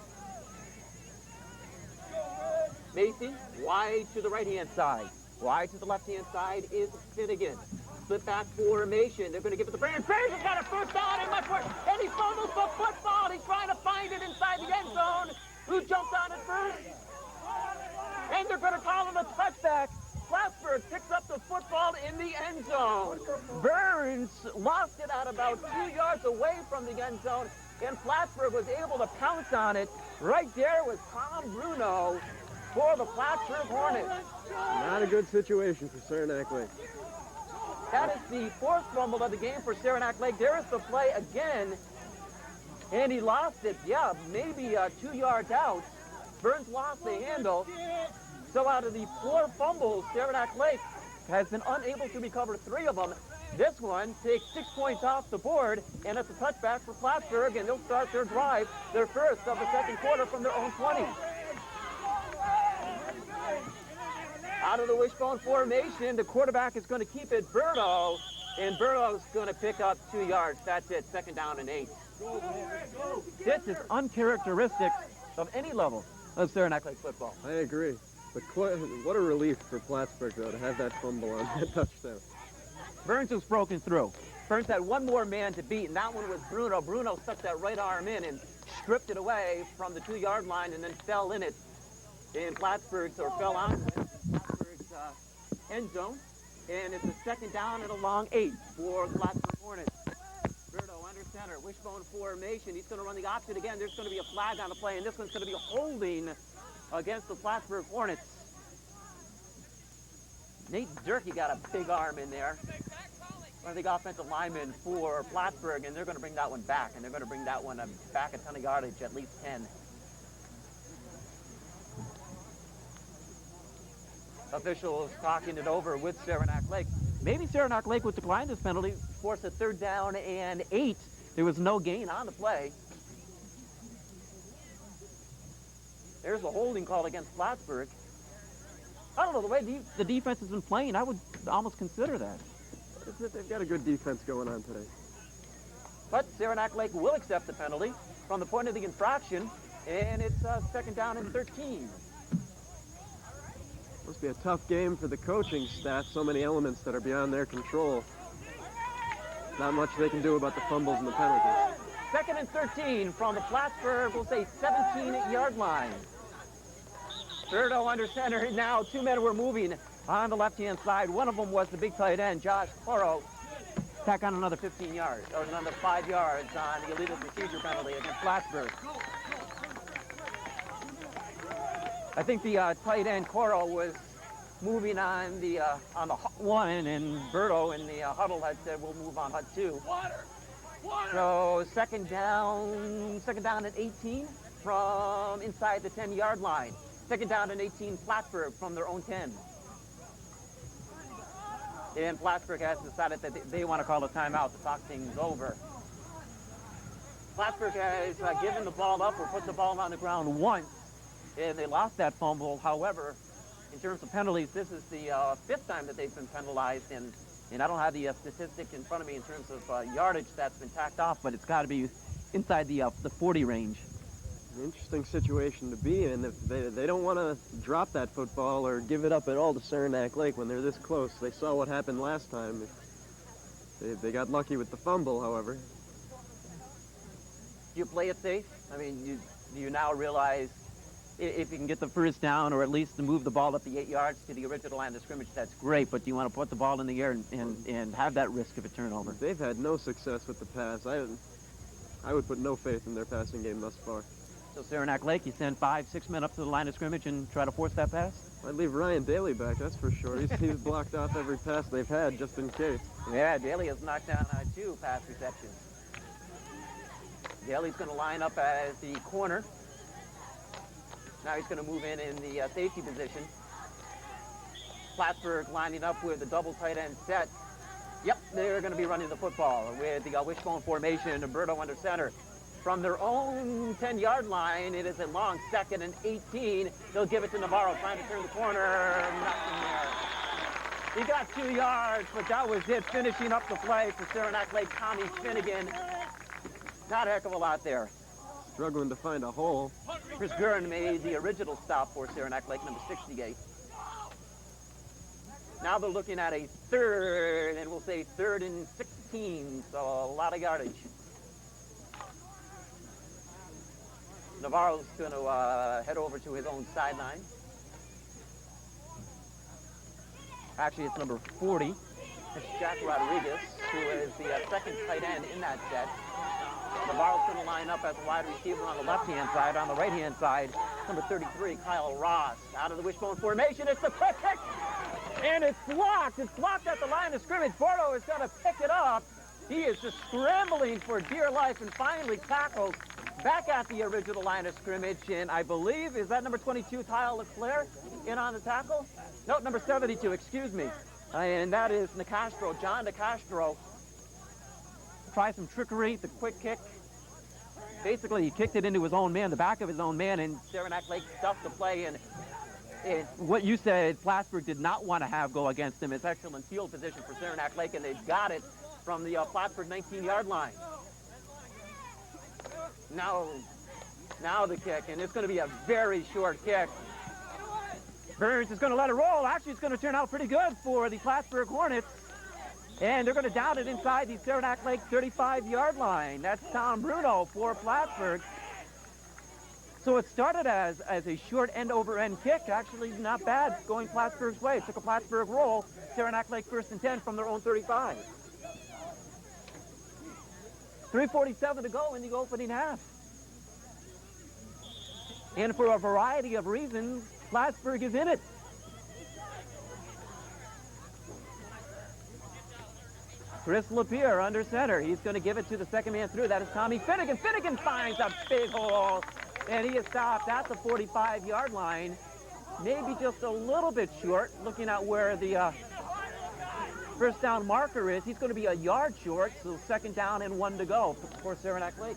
Macy, wide to the right-hand side. Wide to the left-hand side is Finnegan. Split back formation. They're going to give it to Brand. Brand has got a first down and much more. And he fumbles the football. He's trying to find it inside the end zone. Who jumped on it first? And they're going to call it a touchback. Plattsburgh picks up the football in the end zone. Burns lost it at about 2 yards away from the end zone, and Plattsburgh was able to pounce on it. Right there was Tom Bruno for the Plattsburgh Hornets. Not a good situation for Saranac Lake. That is the 4th fumble of the game for Saranac Lake. There's the play again, and he lost it, maybe 2 yards out. Burns lost the handle. So out of the 4 fumbles, Saranac Lake has been unable to recover 3 of them. This one takes 6 points off the board, and it's a touchback for Plattsburgh, and they'll start their drive, their first of the 2nd quarter from their own 20. Out of the wishbone formation, the quarterback is going to keep it Bordeaux, and Bordeaux's going to pick up 2 yards. That's it, 2nd down and 8. This is uncharacteristic of any level of Saranac Lake football. I agree. But what a relief for Plattsburgh, though, to have that fumble on that touchdown. Burns was broken through. Burns had one more man to beat, and that one was Bruno. Bruno stuck that right arm in and stripped it away from the 2-yard line and then fell in it in Plattsburgh's, or fell on Plattsburgh's end zone. And it's a 2nd down and a long 8 for the Plattsburgh Hornets. Bruno under center, wishbone formation. He's going to run the option again. There's going to be a flag on the play, and this one's going to be a holding against the Plattsburgh Hornets. Nate Durkee got a big arm in there. One of the offensive linemen for Plattsburgh, and they're going to bring that one back, and they're going to bring that one back a ton of yardage, at least 10. Officials talking it over with Saranac Lake. Maybe Saranac Lake would decline this penalty, force a 3rd down and 8. There was no gain on the play. There's a holding call against Plattsburgh. I don't know, the way the defense has been playing, I would almost consider that. They've got a good defense going on today. But Saranac Lake will accept the penalty. from the point of the infraction, and it's second down and 13. Must be a tough game for the coaching staff. So many elements that are beyond their control. Not much they can do about the fumbles and the penalties. Second and 13 from the Plattsburgh, we'll say 17-yard line. Bordeaux under center. Now 2 men were moving on the left-hand side. One of them was the big tight end, Josh Coro. Tack on another 15 yards, or another 5 yards on the illegal procedure penalty against Plattsburgh. I think the tight end Coro was moving on the one, and Bordeaux in the huddle had said we'll move on HUD 2. So second down and 18 from inside the 10-yard line. Second down and 18 Plattsburgh from their own 10. And Plattsburgh has decided that they want to call a timeout to talk things over. Plattsburgh has given the ball up or put the ball on the ground once, and they lost that fumble. However, in terms of penalties, this is the 5th time that they've been penalized, and I don't have the statistic in front of me in terms of yardage that's been tacked off, but it's got to be inside the 40 range. An interesting situation to be in. If they don't want to drop that football or give it up at all to Saranac Lake when they're this close. They saw what happened last time. They got lucky with the fumble, however. Do you play it safe? I mean, you now realize if you can get the first down or at least to move the ball up the 8 yards to the original line of scrimmage, that's great, but do you want to put the ball in the air and have that risk of a turnover? They've had no success with the pass. I would put no faith in their passing game thus far. So Saranac Lake, you send 5-6 men up to the line of scrimmage and try to force that pass? I'd leave Ryan Daly back, that's for sure. He's blocked off every pass they've had just in case. Yeah, Daly has knocked down 2 pass receptions. Daly's going to line up as the corner. Now he's going to move in the safety position. Plattsburgh lining up with the double tight end set. Yep, they're going to be running the football with the wishbone formation and Bordeaux under center. From their own 10-yard line, it is a long 2nd and 18. They'll give it to Navarro, trying to turn the corner. Nothing there. He got 2 yards, but that was it. Finishing up the play for Saranac Lake, Tommy Finnegan. Not a heck of a lot there. Struggling to find a hole. Chris Guerin made the original stop for Saranac Lake, number 68. Now they're looking at a 3rd, and we'll say 3rd and 16, so a lot of yardage. Navarro's going to head over to his own sideline. Actually, it's number 40. It's Jack Rodriguez, who is the 2nd tight end in that set. Navarro's going to line up as a wide receiver on the left-hand side. On the right-hand side, number 33, Kyle Ross. Out of the wishbone formation, it's the quick kick, and it's blocked. It's blocked at the line of scrimmage. Bordeaux is going to pick it up. He is just scrambling for dear life and finally tackles back at the original line of scrimmage. And I believe, is that number 22, Kyle LeClaire, in on the tackle? No, number 72, excuse me. And that is Nicastro, John Nicastro. Try some trickery, the quick kick. Basically, he kicked it into his own man, the back of his own man, and Saranac Lake stuffed the play. And what you said, Plattsburgh did not want to have go against him. It's excellent field position for Saranac Lake, and they've got it from the Plattsburgh 19-yard line. Now the kick, and it's going to be a very short kick. Burns is going to let it roll. Actually, it's going to turn out pretty good for the Plattsburgh Hornets. And they're going to down it inside the Saranac Lake 35-yard line. That's Tom Bruno for Plattsburgh. So it started as a short end-over-end kick. Actually, not bad going Plattsburgh's way. It took a Plattsburgh roll. Saranac Lake 1st and 10 from their own 35. 3:47 to go in the opening half. And for a variety of reasons, Plattsburgh is in it. Chris LaPierre under center. He's going to give it to the 2nd man through. That is Tommy Finnegan. Finnegan finds a big hole, and he is stopped at the 45-yard line. Maybe just a little bit short, looking at where the first down marker is. He's going to be a yard short, so 2nd down and 1 to go for Saranac Lake.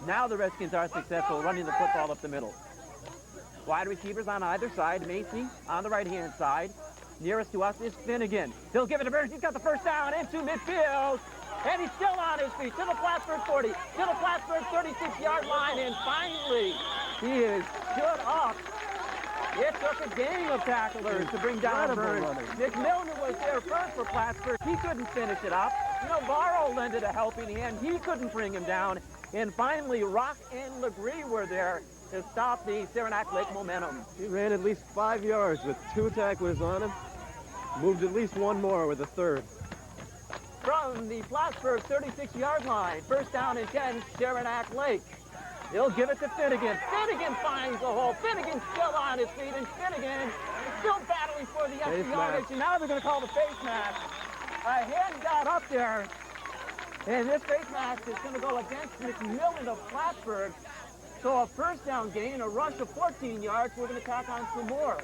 Now the Redskins are successful running the football up the middle. Wide receivers on either side. Macy on the right-hand side. Nearest to us is Finnegan. He'll give it to Burns. He's got the first down into midfield. And he's still on his feet to the Plattsburgh 40, to the Plattsburgh 36-yard line, and finally he is stood up. It took a gang of tacklers to bring down Burns. McMillan was there first for Plattsburgh. He couldn't finish it up. Navarro lended a helping hand. He couldn't bring him down. And finally, Rock and Legree were there to stop the Saranac Lake momentum. He ran at least 5 yards with 2 tacklers on him. Moved at least 1 more with a 3rd. From the Plattsburgh 36-yard line, first down and 10, Saranac Lake. He'll give it to Finnegan. Finnegan finds the hole. Finnegan's still on his feet, and Finnegan still battling for the extra yardage. And now they're going to call the face mask. A head got up there, and this face mask is going to go against McMillan of Plattsburgh. So a first down gain, a rush of 14 yards. We're going to tack on some more.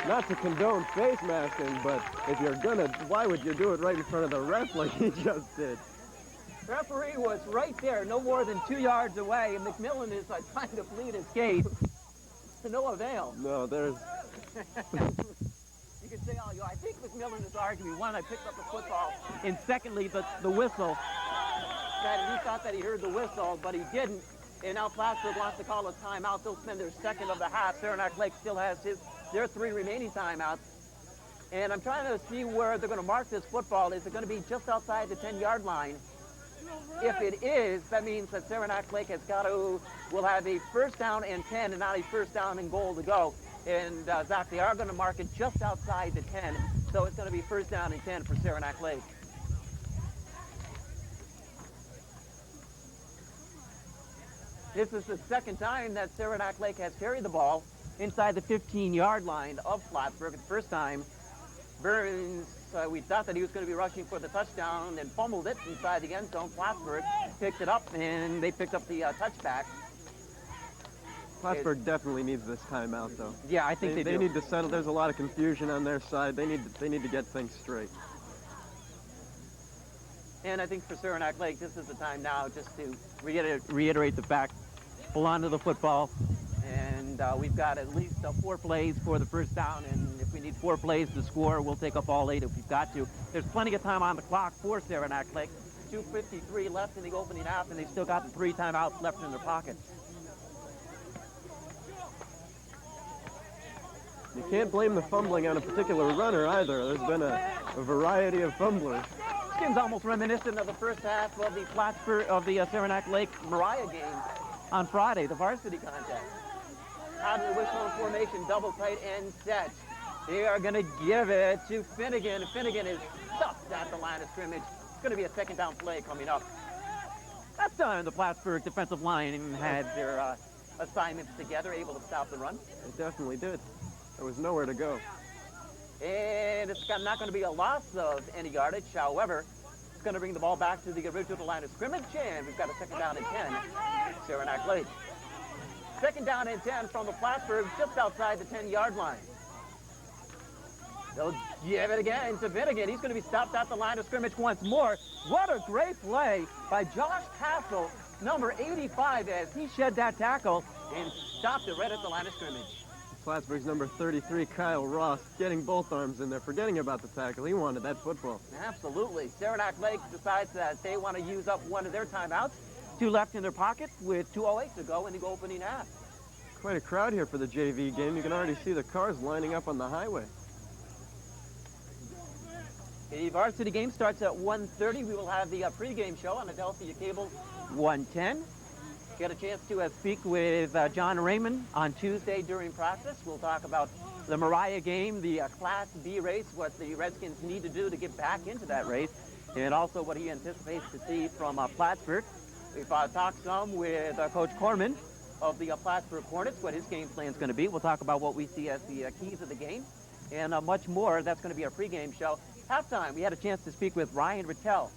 Not to condone face masking, but if you're gonna, why would you do it right in front of the ref like he just did? Referee was right there, no more than 2 yards away, and McMillan is trying to plead his case to no avail. No, there's... You can say all you. I think McMillan is arguing, one, I picked up the football, and secondly, the whistle. That he thought that he heard the whistle, but he didn't. And now Plattsburgh wants to call a timeout. They'll spend their second of the half. Saranac Lake still has their 3 remaining timeouts. And I'm trying to see where they're going to mark this football. Is it going to be just outside the 10-yard line? If it is, that means that Saranac Lake will have a first down and 10 and not a first down and goal to go. And Zach, they are going to mark it just outside the 10. So it's going to be first down and 10 for Saranac Lake. This is the second time that Saranac Lake has carried the ball inside the 15-yard line of Plattsburgh. The first time, Burns, we thought that he was going to be rushing for the touchdown and fumbled it inside the end zone. Plattsburgh picked it up, and they picked up the touchback. Plattsburgh definitely needs this timeout, though. Yeah, I think they do. They need to settle. There's a lot of confusion on their side. They need to get things straight. And I think for Saranac Lake, this is the time now just to reiterate the fact, hold on to the football, and we've got at least 4 plays for the first down, and if we need 4 plays to score, we'll take up all 8 if we've got to. There's plenty of time on the clock for Saranac Lake. 2:53 left in the opening half, and they've still got the 3 timeouts left in their pockets. You can't blame the fumbling on a particular runner either. There's been a variety of fumblers. This game's almost reminiscent of the first half of the Saranac Lake Mariah game on Friday, the varsity contest. Out of the wishbone formation, double tight end set. They are going to give it to Finnegan. Finnegan is stuffed at the line of scrimmage. It's going to be a second down play coming up. That's done. The Plattsburgh defensive line had their assignments together, able to stop the run. They definitely did. There was nowhere to go. And it's not going to be a loss of any yardage. However, it's going to bring the ball back to the original line of scrimmage, and we've got a second down and 10, Saranac Lake. Second down and 10 from the Plattsburgh, just outside the 10-yard line. They'll give it again to Finnegan. He's going to be stopped at the line of scrimmage once more. What a great play by Josh Castle, number 85, as he shed that tackle and stopped it right at the line of scrimmage. Plattsburgh's number 33, Kyle Ross, getting both arms in there, forgetting about the tackle. He wanted that football. Absolutely. Saranac Lake decides that they want to use up one of their timeouts. 2 left in their pocket with 2:08 to go in the opening half. Quite a crowd here for the JV game. You can already see the cars lining up on the highway. The varsity game starts at 1:30. We will have the pregame show on Adelphia Cable 110. Get a chance to speak with John Raymond on Tuesday during practice. We'll talk about the Mariah game, the Class B race, what the Redskins need to do to get back into that race, and also what he anticipates to see from Plattsburgh. We've talked some with Coach Corman of the Plattsburgh Hornets, what his game plan is going to be. We'll talk about what we see as the keys of the game and much more. That's going to be our pregame show. Halftime, we had a chance to speak with Ryan Rattel.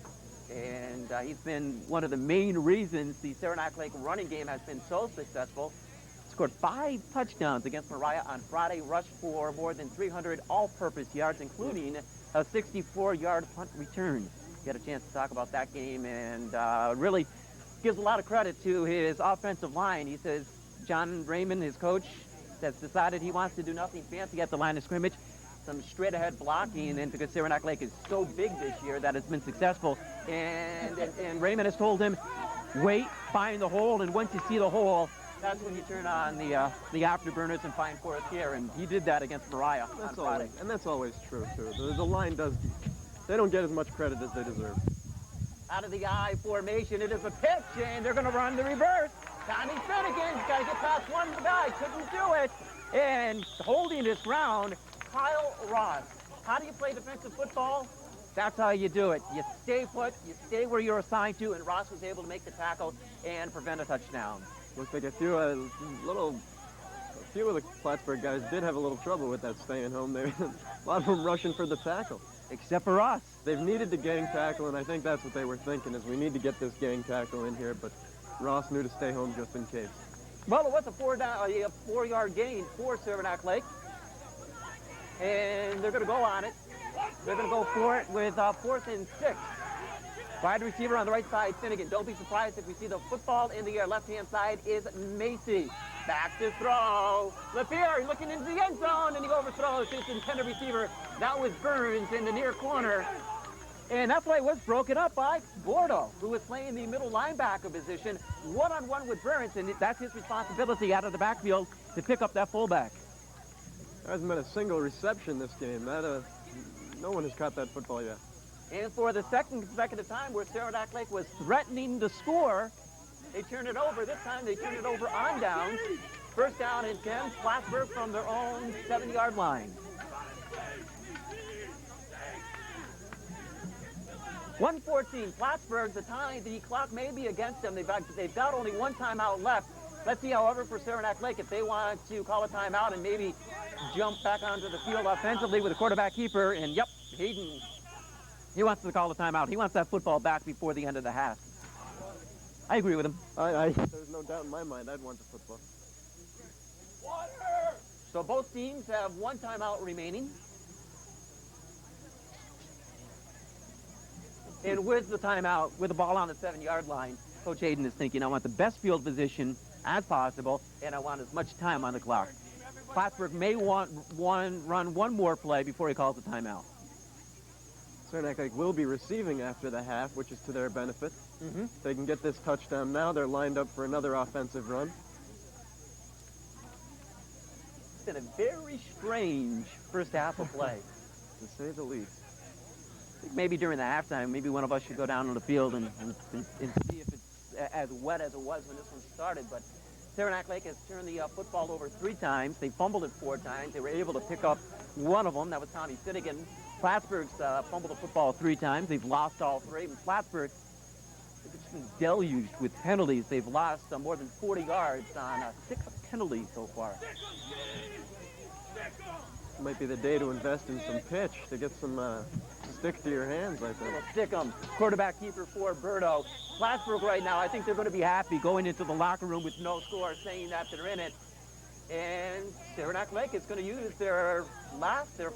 And he's been one of the main reasons the Saranac Lake running game has been so successful. Scored 5 touchdowns against Mariah on Friday, rushed for more than 300 all-purpose yards, including a 64-yard punt return. Get a chance to talk about that game, and really gives a lot of credit to his offensive line. He says John Raymond, his coach, has decided he wants to do nothing fancy at the line of scrimmage. some straight-ahead blocking, and because Saranac Lake is so big this year that it's been successful. And Raymond has told him, wait, find the hole, and once you see the hole, that's when you turn on the afterburners and find Forest here, and he did that against Mariah on Friday. And that's always true, too. The line does, they don't get as much credit as they deserve. Out of the I formation, it is a pitch, and they're going to run the reverse. Tommy Finnegan's got to get past one guy, couldn't do it. And holding his ground, Kyle Ross. How do you play defensive football? That's how you do it. You stay put, you stay where you're assigned to, and Ross was able to make the tackle and prevent a touchdown. Looks like a few of the Plattsburgh guys did have a little trouble with that staying home there. A lot of them rushing for the tackle. Except for us. They've needed the gang tackle, and I think that's what they were thinking, is we need to get this gang tackle in here, but Ross knew to stay home just in case. Well, it was a 4-yard gain for Saranac Lake. And they're going to go on it. They're going to go for it with 4th and 6. Wide receiver on the right side, Finnegan. Don't be surprised if we see the football in the left-hand side is Macy. Back to throw. LaPierre looking into the end zone, and he overthrows his intended receiver. That was Burns in the near corner. And that's why it was broken up by Bordeaux, who was playing the middle linebacker position, one-on-one with Burns, and that's his responsibility out of the backfield to pick up that fullback. There hasn't been a single reception this game. No one has caught that football yet. And for the second consecutive time where Saranac Lake was threatening to score, they turned it over. This time they turned it over on downs. First down and 10, Plattsburgh from their own 7-yard line. 1:14, Plattsburgh, the clock may be against them. They've got only one timeout left. Let's see, however, for Saranac Lake, if they want to call a timeout and maybe jump back onto the field offensively with a quarterback keeper. And, yep, Hayden, he wants to call a timeout. He wants that football back before the end of the half. I agree with him. There's no doubt in my mind I'd want the football. So both teams have one timeout remaining. And with the timeout, with the ball on the 7-yard line, Coach Hayden is thinking, I want the best field position as possible, and I want as much time on the clock. Plattsburgh may run one more play before he calls a timeout. Saranac Lake will be receiving after the half, which is to their benefit. Mm-hmm. If they can get this touchdown now, they're lined up for another offensive run. It's been a very strange first half of play. To say the least. Maybe during the halftime, maybe one of us should go down on the field and see if it's as wet as it was when this one started. But Saranac Lake has turned the football over 3 times. They fumbled it 4 times. They were able to pick up one of them. That was Tommy Finnegan. Plattsburgh's fumbled the football 3 times. They've lost all 3. And Plattsburgh has just been deluged with penalties. They've lost more than 40 yards on 6 penalties so far. Might be the day to invest in some pitch, to get some stick to your hands, I think. Stick 'em. Quarterback keeper for Bordeaux. Plattsburgh right now, I think they're going to be happy going into the locker room with no score, saying that they're in it. And Saranac Lake is going to use their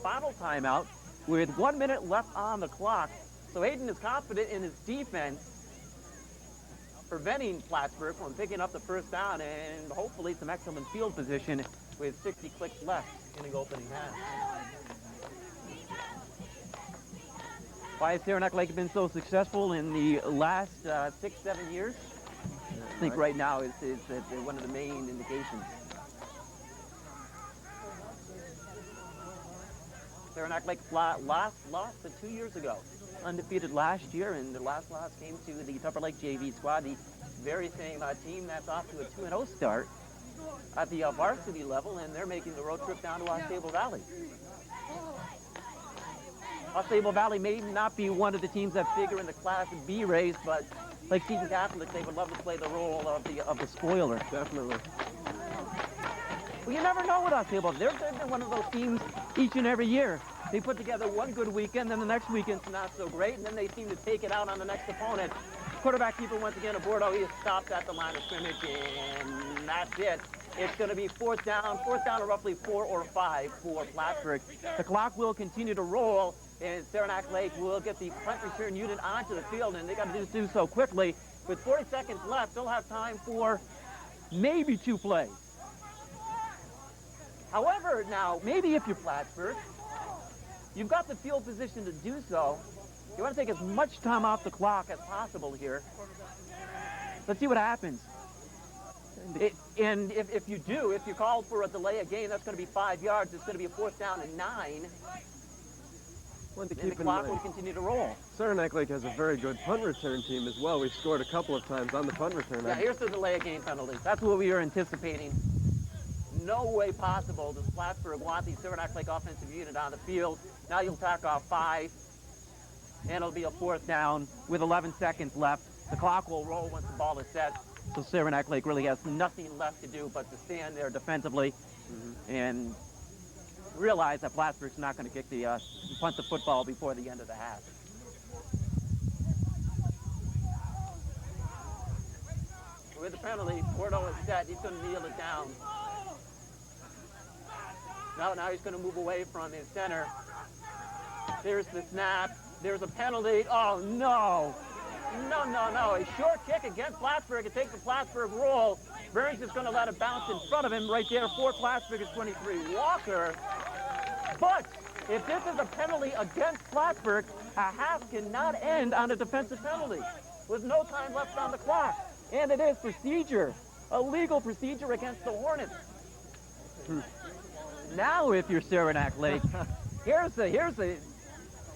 final timeout with 1 minute left on the clock. So Hayden is confident in his defense, preventing Plattsburgh from picking up the first down and hopefully some excellent field position with 60 clicks left in the opening half. Why has Saranac Lake been so successful in the last 6-7 years? I think right now is one of the main indications. Saranac Lake lost 2 years ago. Undefeated last year, and the last loss came to the Tupper Lake JV squad, the very same team that's off to a 2-0 start at the varsity level, and they're making the road trip down to Osceola Valley. Osceola Valley may not be one of the teams that figure in the Class B race, but like Seton Catholic, they would love to play the role of the spoiler. Definitely. Well, you never know with Osceola. They've been one of those teams each and every year. They put together one good weekend, then the next weekend's not so great, and then they seem to take it out on the next opponent. Quarterback keeper once again of Bordeaux. He is stopped at the line of scrimmage, and that's it. It's going to be fourth down to roughly 4 or 5 for Plattsburgh. The clock will continue to roll, and Saranac Lake will get the punt return unit onto the field, and they got to do so quickly. With 40 seconds left, they'll have time for maybe 2 plays. However, now, maybe if you're Plattsburgh, You've got the field position to do so. You want to take as much time off the clock as possible here. Let's see what happens. And if you call for a delay of game, that's going to be 5 yards. It's going to be a 4th down and 9. One to And keep the in clock mind. will continue to roll. Saranac Lake has a very good punt return team as well. We've scored a couple of times on the punt return. Yeah, here's the delay of game penalty. That's what we were anticipating. No way possible does Plattsburgh want the Saranac Lake offensive unit on the field. Now you'll tack off 5, and it'll be a 4th down with 11 seconds left. The clock will roll once the ball is set. So Saranac Lake really has nothing left to do but to stand there defensively and realize that Plattsburgh's not going to kick the punt the football before the end of the half. With the penalty, Bordeaux is set. He's going to kneel it down. Now he's going to move away from his center. There's the snap. There's a penalty. Oh, no. No. A short kick against Plattsburgh. It takes the Plattsburgh roll. Burns is going to let it bounce in front of him right there for Plattsburgh is 23. Walker. But if this is a penalty against Plattsburgh, a half cannot end on a defensive penalty with no time left on the clock. And it is procedure, a legal procedure against the Hornets. Now, if you're Saranac Lake, here's a.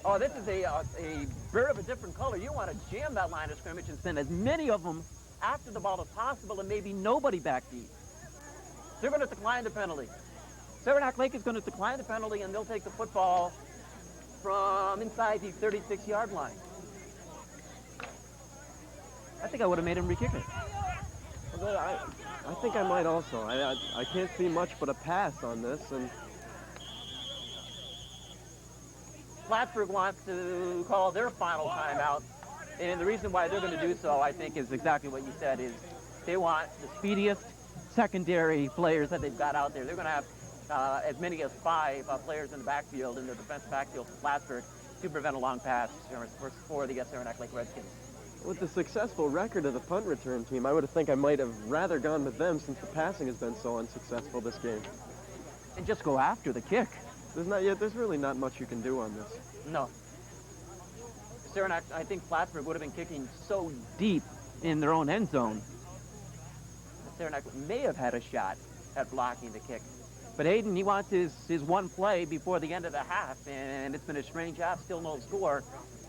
Oh, this is a bird of a different color. You want to jam that line of scrimmage and send as many of them after the ball as possible, and maybe nobody back deep. They're going to decline the penalty. Saranac Lake is going to decline the penalty, and they'll take the football from inside the 36-yard line. I think I would have made him re-kick it. I think I might also. I can't see much but a pass on this, and Plattsburgh wants to call their final timeout, and the reason why they're going to do so, I think, is exactly what you said, is they want the speediest secondary players that they've got out there. They're going to have as many as 5 players in the backfield, in the defense backfield for Plattsburgh, to prevent a long pass for the Saranac Lake Redskins. with the successful record of the punt return team, I would think I might have rather gone with them since the passing has been so unsuccessful this game. And just go after the kick. There's really not much you can do on this. No. Saranac, I think Plattsburgh would have been kicking so deep in their own end zone. Saranac may have had a shot at blocking the kick. But Hayden, he wants his one play before the end of the half, and it's been a strange half, still no score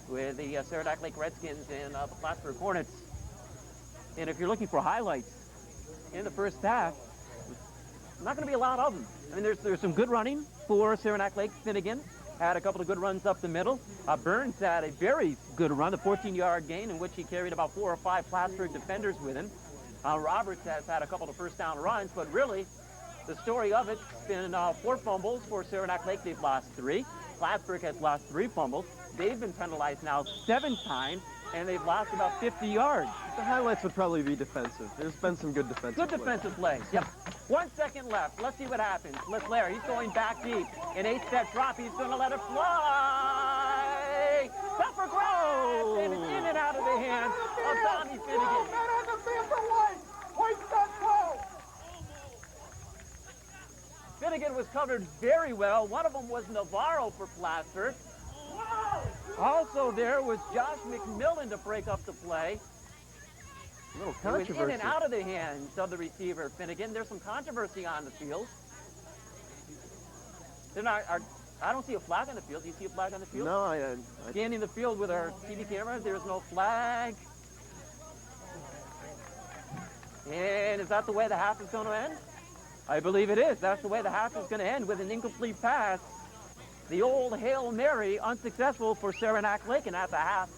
with the Saranac Lake Redskins and the Plattsburgh Hornets. And if you're looking for highlights in the first half, not going to be a lot of them. I mean, there's some good running for Saranac Lake. Finnegan had a couple of good runs up the middle. Burns had a very good run, a 14-yard gain in which he carried about 4 or 5 Plattsburgh defenders with him. Roberts has had a couple of first down runs, but really, the story of it's been 4 fumbles for Saranac Lake. They've lost 3. Plattsburgh has lost 3 fumbles. They've been penalized now 7 times, and they've lost about 50 yards. The highlights would probably be defensive. There's been some good defensive Good defensive plays, yep. 1 second left. Let's see what happens. LaPierre, he's going back deep. An 8-step drop. He's going to let it fly. Stop for growth. And it's in and out of the hands of Tommy Finnegan. Finnegan was covered very well. One of them was Navarro for Plattsburgh. Also there was Josh McMillan to break up the play. A little It was controversy. in and out of the hands of the receiver, Finnegan. There's some controversy on the field. I don't see a flag on the field. Do you see a flag on the field? No, I Scanning the field with our TV camera, there's no flag. And is that the way the half is going to end? I believe it is. That's the way the half is going to end, with an incomplete pass. The old Hail Mary, unsuccessful for Saranac Lake, and at the half,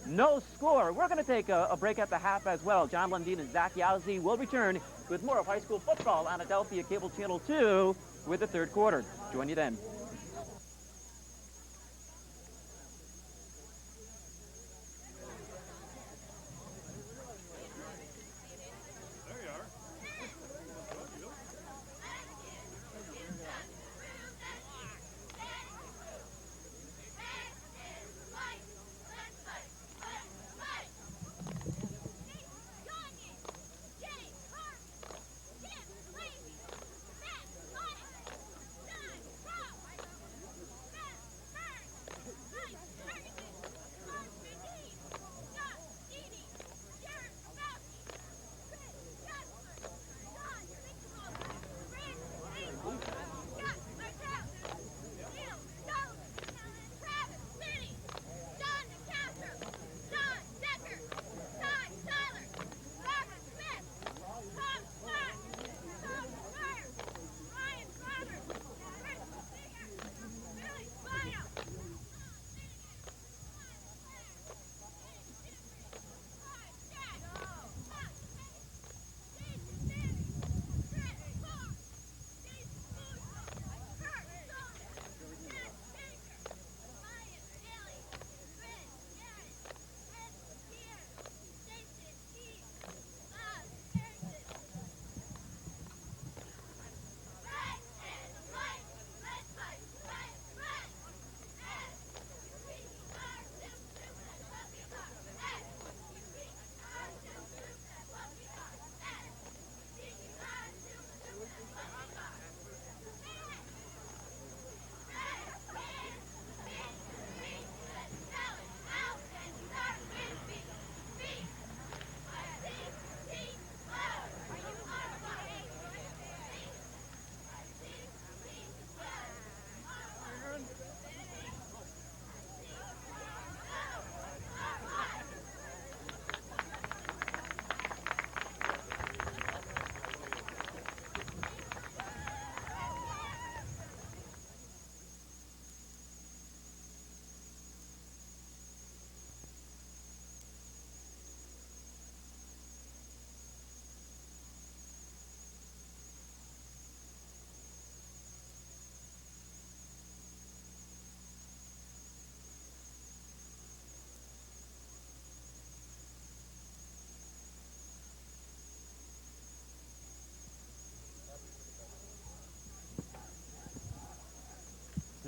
no score. We're going to take a break at the half as well. John Lundin and Zach Yowzy will return with more of high school football on Adelphia Cable Channel 2 with the third quarter. Join you then.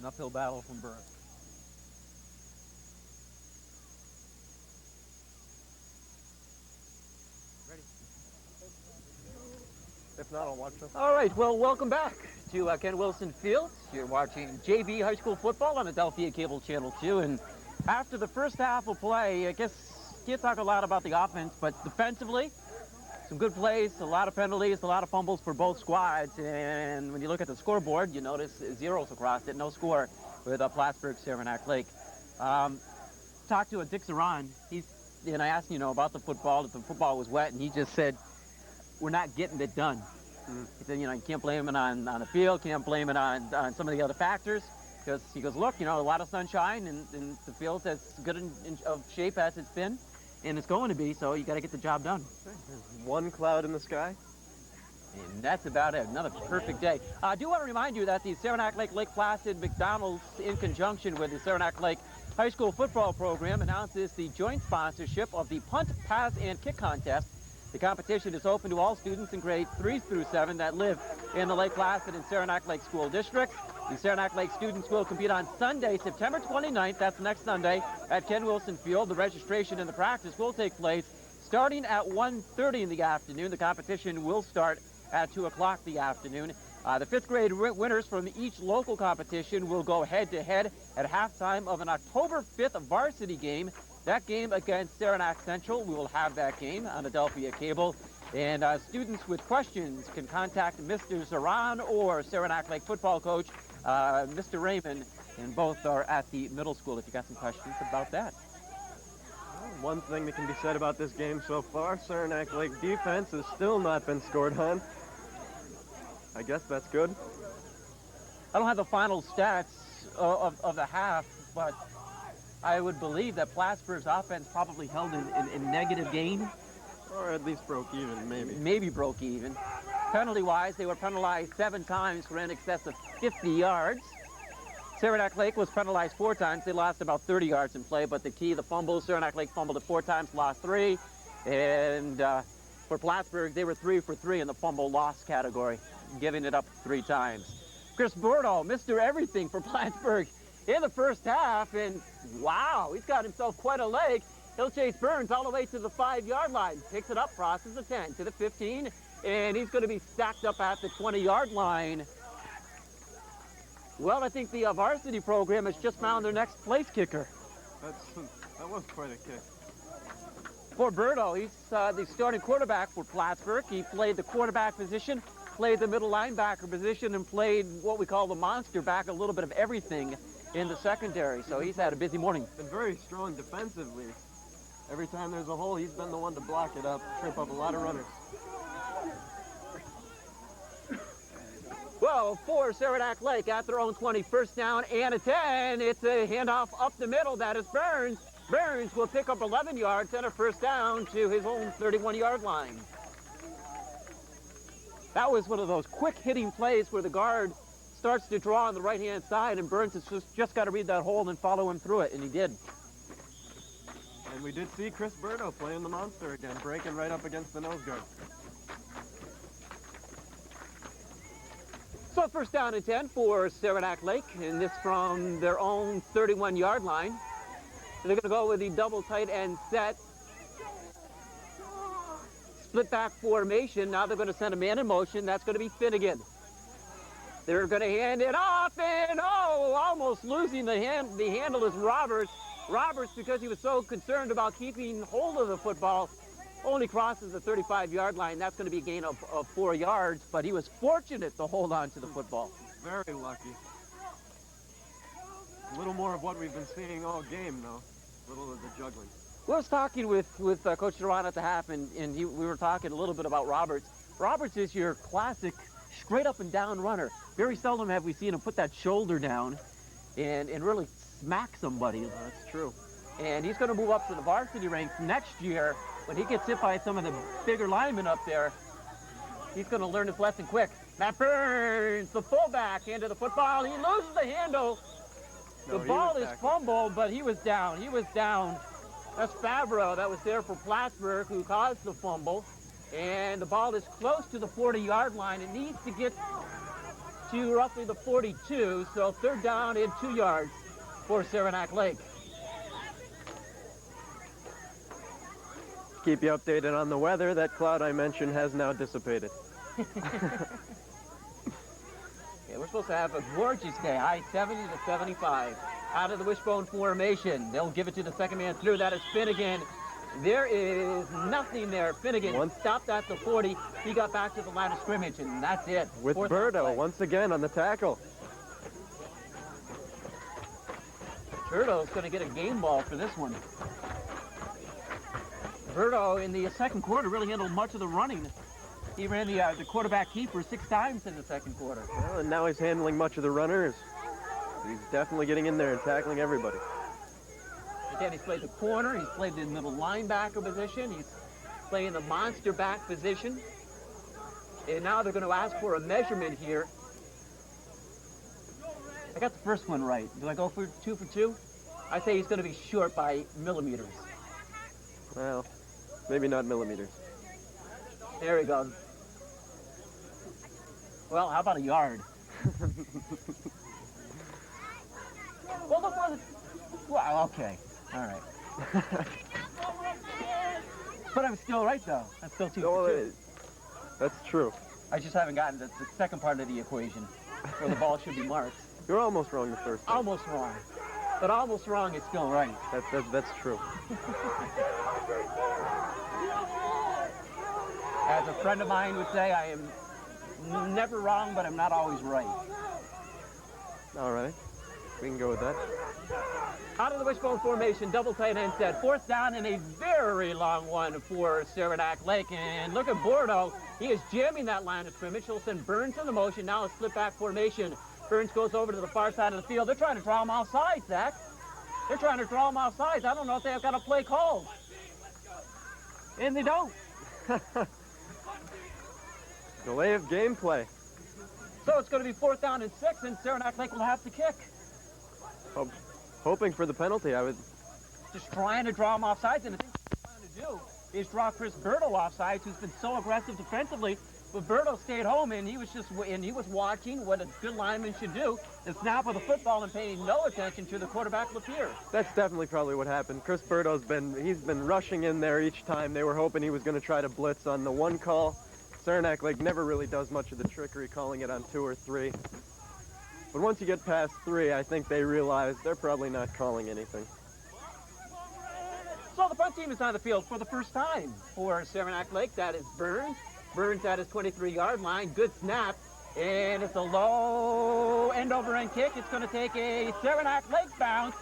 an uphill battle from Burns. Ready? If not, I'll watch them. All right, well, welcome back to Ken Wilson Field. You're watching JV high school football on Adelphia Cable Channel 2, and after the first half of play, I guess can't talk a lot about the offense, but defensively, some good plays, a lot of penalties, a lot of fumbles for both squads, and when you look at the scoreboard, you notice zeros across it, no score with Plattsburgh Saranac Lake. Talked to Dick Saran, and I asked him, about the football, if the football was wet, and he just said, we're not getting it done. He said, you can't blame it on the field, can't blame it on some of the other factors, because he goes, look, a lot of sunshine, and the field's as good of shape as it's been, and it's going to be, so you got to get the job done. One cloud in the sky. And that's about it. Another perfect day. I do want to remind you that the Saranac Lake Lake Placid McDonald's, in conjunction with the Saranac Lake High School Football Program, announces the joint sponsorship of the Punt, Pass, and Kick Contest. The competition is open to all students in grades 3 through 7 that live in the Lake Placid and Saranac Lake school districts. The Saranac Lake students will compete on Sunday, September 29th, that's next Sunday, at Ken Wilson Field. The registration and the practice will take place starting at 1:30 in the afternoon. The competition will start at 2 o'clock the afternoon. The 5th grade winners from each local competition will go head-to-head at halftime of an October 5th varsity game. That game against Saranac Central, we will have that game on Adelphia Cable. And students with questions can contact Mr. Zaran or Saranac Lake football coach, Mr. Raymond, and both are at the middle school if you got some questions about that. One thing that can be said about this game so far, Saranac Lake defense has still not been scored on. I guess that's good. I don't have the final stats of the half, but I would believe that Plattsburgh's offense probably held in negative gain. Or at least broke even, maybe. Maybe broke even. Penalty-wise, they were penalized 7 times for in excess of 50 yards. Saranac Lake was penalized 4 times. They lost about 30 yards in play, but the fumbles, Saranac Lake fumbled it 4 times, lost 3. And for Plattsburgh, they were 3 for 3 in the fumble loss category, giving it up 3 times. Chris Bordeaux, Mr. Everything for Plattsburgh in the first half, and wow, he's got himself quite a leg. He'll chase Burns all the way to the 5-yard line, picks it up, crosses the 10 to the 15, and he's going to be stacked up at the 20-yard line. Well, I think the varsity program has just found their next place kicker. That was quite a kick. For Bordeaux, he's the starting quarterback for Plattsburgh. He played the quarterback position, played the middle linebacker position, and played what we call the monster back, a little bit of everything in the secondary. So he's had a busy morning. Been very strong defensively. Every time there's a hole, he's been the one to block it up, trip up a lot of runners. Well, for Saranac Lake at their own 20, first down and a 10. It's a handoff up the middle. That is Burns. Burns will pick up 11 yards and a first down to his own 31-yard line. That was one of those quick hitting plays where the guard starts to draw on the right-hand side, and Burns has just got to read that hole and follow him through it, and he did. And we did see Chris Bordeaux playing the monster again, breaking right up against the nose guard. So first down and 10 for Saranac Lake, and this from their own 31-yard line. They're going to go with the double tight end set. Split back formation. Now they're going to send a man in motion. That's going to be Finnegan. They're going to hand it off, and almost losing the handle is Roberts. Roberts, because he was so concerned about keeping hold of the football, only crosses the 35-yard line. That's going to be a gain of 4 yards, but he was fortunate to hold on to the football. Very lucky. A little more of what we've been seeing all game, though. A little of the juggling. I was talking with Coach Duran at the half, and we were talking a little bit about Roberts. Roberts is your classic straight up and down runner. Very seldom have we seen him put that shoulder down and really smack somebody. That's true. And he's going to move up to the varsity ranks next year. When he gets hit by some of the bigger linemen up there, he's going to learn his lesson quick. Matt Burns, the fullback, into the football. He loses the handle. The ball is fumbled, but he was down. He was down. That's Favreau that was there for Plattsburgh, who caused the fumble. And the ball is close to the 40-yard line. It needs to get to roughly the 42, so third down and 2 yards for Saranac Lake. Keep you updated on the weather. That cloud I mentioned has now dissipated. Yeah, we're supposed to have a gorgeous day, high 70 to 75. Out of the wishbone formation, they'll give it to the second man through. That is Finnegan. There is nothing there. Finnegan stopped at the 40. He got back to the line of scrimmage, and that's it. With Bordeaux once again on the tackle. Bordeaux's going to get a game ball for this one. Bordeaux in the second quarter really handled much of the running. He ran the quarterback keeper 6 times in the second quarter. Well, and now he's handling much of the runners. He's definitely getting in there and tackling everybody. Again, he's played the corner. He's played the middle linebacker position. He's playing the monster back position. And now they're going to ask for a measurement here. I got the first one right. Do I go for 2 for 2? I say he's going to be short by millimeters. Well, maybe not millimeters. There he goes. Well, how about a yard? Well, look what well, okay. All right. But I'm still right, though. I'm still 2 for 2. That's true. I just haven't gotten to the second part of the equation, where the ball should be marked. You're almost wrong the first time. Almost wrong. But almost wrong is still right. That's true. As a friend of mine would say, I am never wrong, but I'm not always right. All right. We can go with that. Out of the wishbone formation, double tight end set. 4th down and a very long one for Saranac Lake. And look at Bordeaux. He is jamming that line of scrimmage. He'll send Burns into motion. Now a split back formation. Burns goes over to the far side of the field. They're trying to draw him offside, Zach. They're trying to draw him offside. I don't know if they've got a play called. And they don't. Delay of gameplay. So it's going to be 4th down and 6, and Saranac Lake will have to kick. Hoping for the penalty, I would. Just trying to draw him offsides, and the thing they're trying to do is draw Chris Bordeaux offsides, who's been so aggressive defensively. But Bordeaux stayed home, and he was watching what a good lineman should do, the snap of the football and paying no attention to the quarterback LaPierre. That's definitely probably what happened. Chris Bordeaux's been rushing in there each time. They were hoping he was going to try to blitz on the 1 call. Saranac Lake never really does much of the trickery, calling it on 2 or 3. But once you get past 3, I think they realize they're probably not calling anything. So the punt team is on the field for the first time for Saranac Lake. That is Burns. Burns at his 23-yard line. Good snap. And it's a low end-over-end kick. It's going to take a Saranac Lake bounce.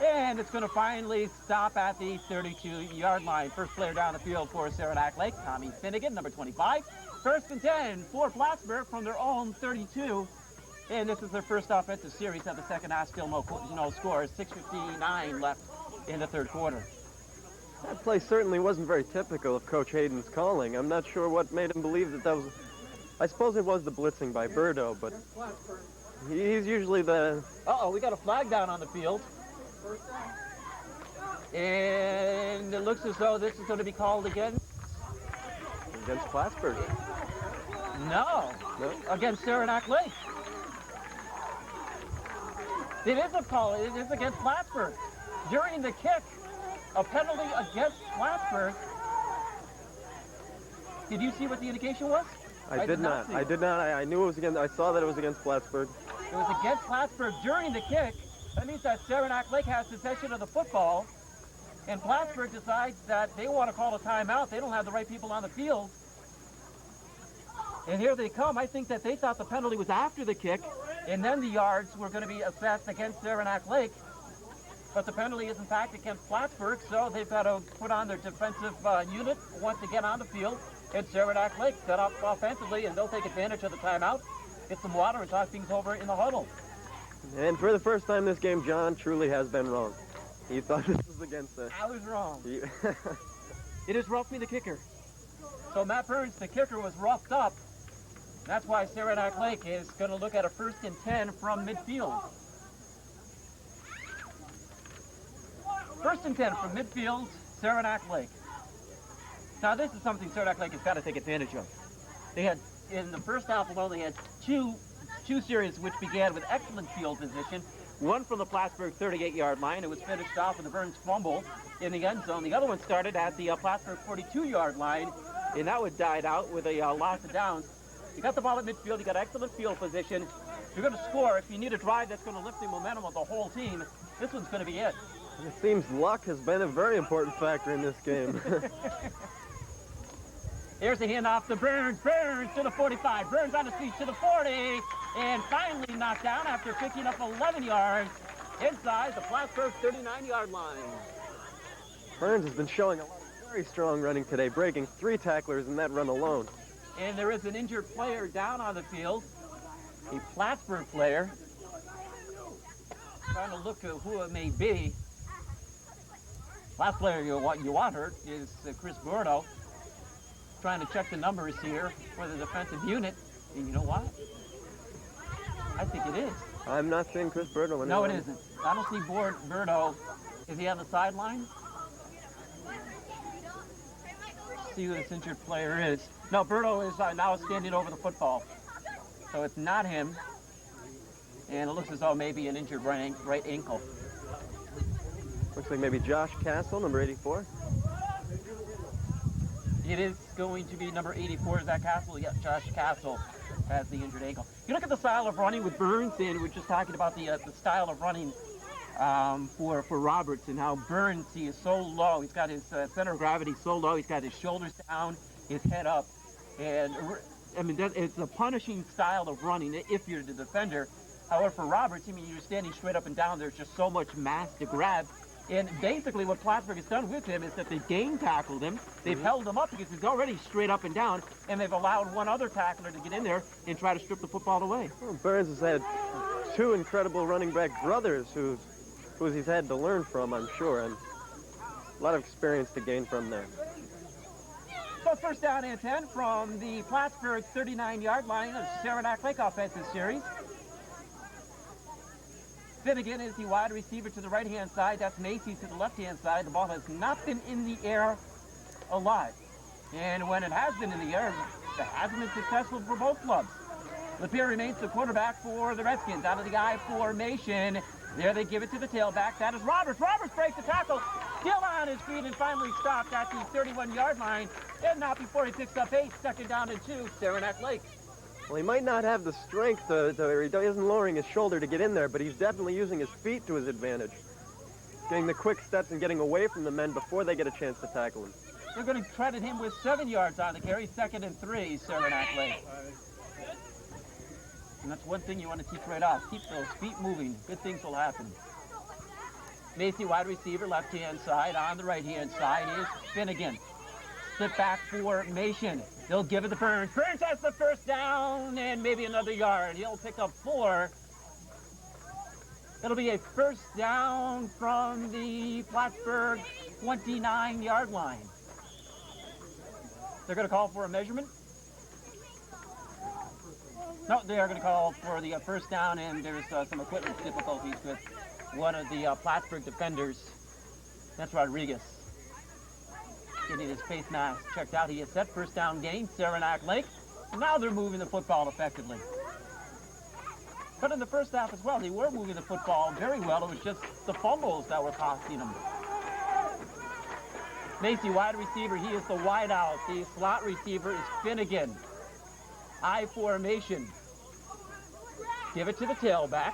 And it's going to finally stop at the 32-yard line. First player down the field for Saranac Lake, Tommy Finnegan, number 25. 1st and 10 for Plattsburgh from their own 32. And this is their first offensive series of the second half. Still no scores. 6:59 left in the third quarter. That play certainly wasn't very typical of Coach Hayden's calling. I'm not sure what made him believe that was... I suppose it was the blitzing by Bordeaux, but he's usually the... Uh-oh, we got a flag down on the field. And it looks as though this is going to be called again. Against Plattsburgh. No. Against Saranac Lake. It is a call. It is against Plattsburgh. During the kick, a penalty against Plattsburgh. Did you see what the indication was? I did not. I knew it was against... I saw that it was against Plattsburgh. It was against Plattsburgh during the kick. That means that Saranac Lake has possession of the football, and Plattsburgh decides that they want to call a timeout. They don't have the right people on the field. And here they come. I think that they thought the penalty was after the kick, and then the yards were going to be assessed against Saranac Lake. But the penalty is, in fact, against Plattsburgh, so they've got to put on their defensive unit once they get on the field. And Saranac Lake set up offensively, and they'll take advantage of the timeout, get some water, and talk things over in the huddle. And for the first time this game, John truly has been wrong. He thought this was against the... I was wrong. It is roughing the kicker. So Matt Burns, the kicker, was roughed up. That's why Saranac Lake is going to look at a 1st and 10 from midfield. 1st and 10 from midfield, Saranac Lake. Now this is something Saranac Lake has got to take advantage of. They had, in the first half alone, they had 2 Two series which began with excellent field position. One from the Plattsburgh 38-yard line. It was finished off with a Burns fumble in the end zone. The other one started at the Plattsburgh 42-yard line, and that one died out with a loss of downs. You got the ball at midfield. You got excellent field position. If you're going to score, if you need a drive that's going to lift the momentum of the whole team, this one's going to be it. It seems luck has been a very important factor in this game. Here's the handoff to Burns. Burns to the 45. Burns on his feet to the 40. And finally knocked down after picking up 11 yards inside the Plattsburgh 39-yard line. Burns has been showing a lot of very strong running today, breaking 3 tacklers in that run alone. And there is an injured player down on the field, a Plattsburgh player. Trying to look at who it may be. Last player you want hurt is Chris Bordeaux. Trying to check the numbers here for the defensive unit. And you know what? I think it is. I'm not seeing Chris Bordeaux anymore. No, it isn't. I don't see Bordeaux. Is he on the sideline? See who this injured player is. No, Bordeaux is now standing over the football. So it's not him. And it looks as though maybe an injured right ankle. Looks like maybe Josh Castle, number 84. It is going to be number 84. Is that Castle? Yes, Josh Castle has the injured ankle. You look at the style of running with Burns, and we're just talking about the style of running for Roberts and how Burns, he is so low. He's got his center of gravity so low. He's got his shoulders down, his head up. And, I mean, it's a punishing style of running if you're the defender. However, for Roberts, I mean, you're standing straight up and down. There's just so much mass to grab. And basically what Plattsburgh has done with him is that they've game tackled him. They've held him up because he's already straight up and down, and they've allowed one other tackler to get in there and try to strip the football away. Well, Burns has had 2 incredible running back brothers who he's had to learn from, I'm sure, and a lot of experience to gain from there. So first down and 10 from the Plattsburgh 39-yard line of Saranac Lake offensive series. Finnegan is the wide receiver to the right-hand side. That's Macy to the left-hand side. The ball has not been in the air a lot. And when it has been in the air, it hasn't been successful for both clubs. LaPierre remains the quarterback for the Redskins. Out of the I formation. There they give it to the tailback. That is Roberts. Roberts breaks the tackle. Still on his feet and finally stopped at the 31-yard line. And not before he picks up 8. Second down and 2, Saranac Lake. Well, he might not have the strength, he isn't lowering his shoulder to get in there, but he's definitely using his feet to his advantage. Getting the quick steps and getting away from the men before they get a chance to tackle him. They're going to credit him with 7 yards on the carry, 2nd and 3, Saranac Lake. And that's one thing you want to teach right off. Keep those feet moving. Good things will happen. Macy, wide receiver, left-hand side. On the right-hand side is Finnegan. Slip back formation. They'll give it to Burns. Burns has the first down and maybe another yard. He'll pick up 4. It'll be a first down from the Plattsburgh 29-yard line. They're going to call for a measurement. No, they are going to call for the first down, and there's some equipment difficulties with one of the Plattsburgh defenders. That's Rodriguez. Getting his face mask checked out. He is set. First down gain, Saranac Lake. Now they're moving the football effectively. But in the first half as well, they were moving the football very well. It was just the fumbles that were costing them. Macy, wide receiver. He is the wide out. The slot receiver is Finnegan. I formation. Give it to the tailback.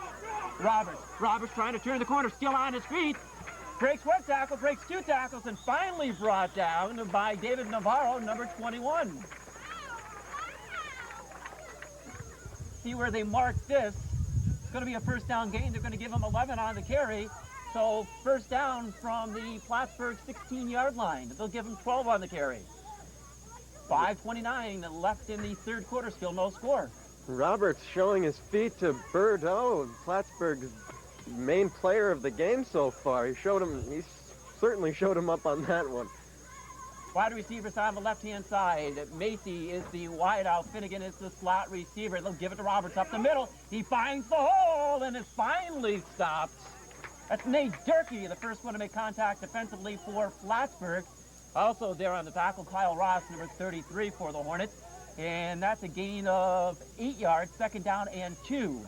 Roberts trying to turn the corner. Still on his feet. Breaks 1 tackle, breaks 2 tackles, and finally brought down by David Navarro, number 21. See where they marked this. It's going to be a first down gain. They're going to give him 11 on the carry. So first down from the Plattsburgh 16-yard line. They'll give him 12 on the carry. 5:29 left in the third quarter. Still no score. Roberts showing his feet to Bordeaux, Plattsburgh's main player of the game so far. He certainly showed him up on that one. Wide receivers on the left-hand side. Macy is the wide out. Finnegan is the slot receiver. They'll give it to Roberts up the middle. He finds the hole and is finally stopped. That's Nate Durkee, the first one to make contact defensively for Plattsburgh. Also there on the tackle, Kyle Ross, number 33 for the Hornets. and that's a gain of 8 yards, 2nd down and 2.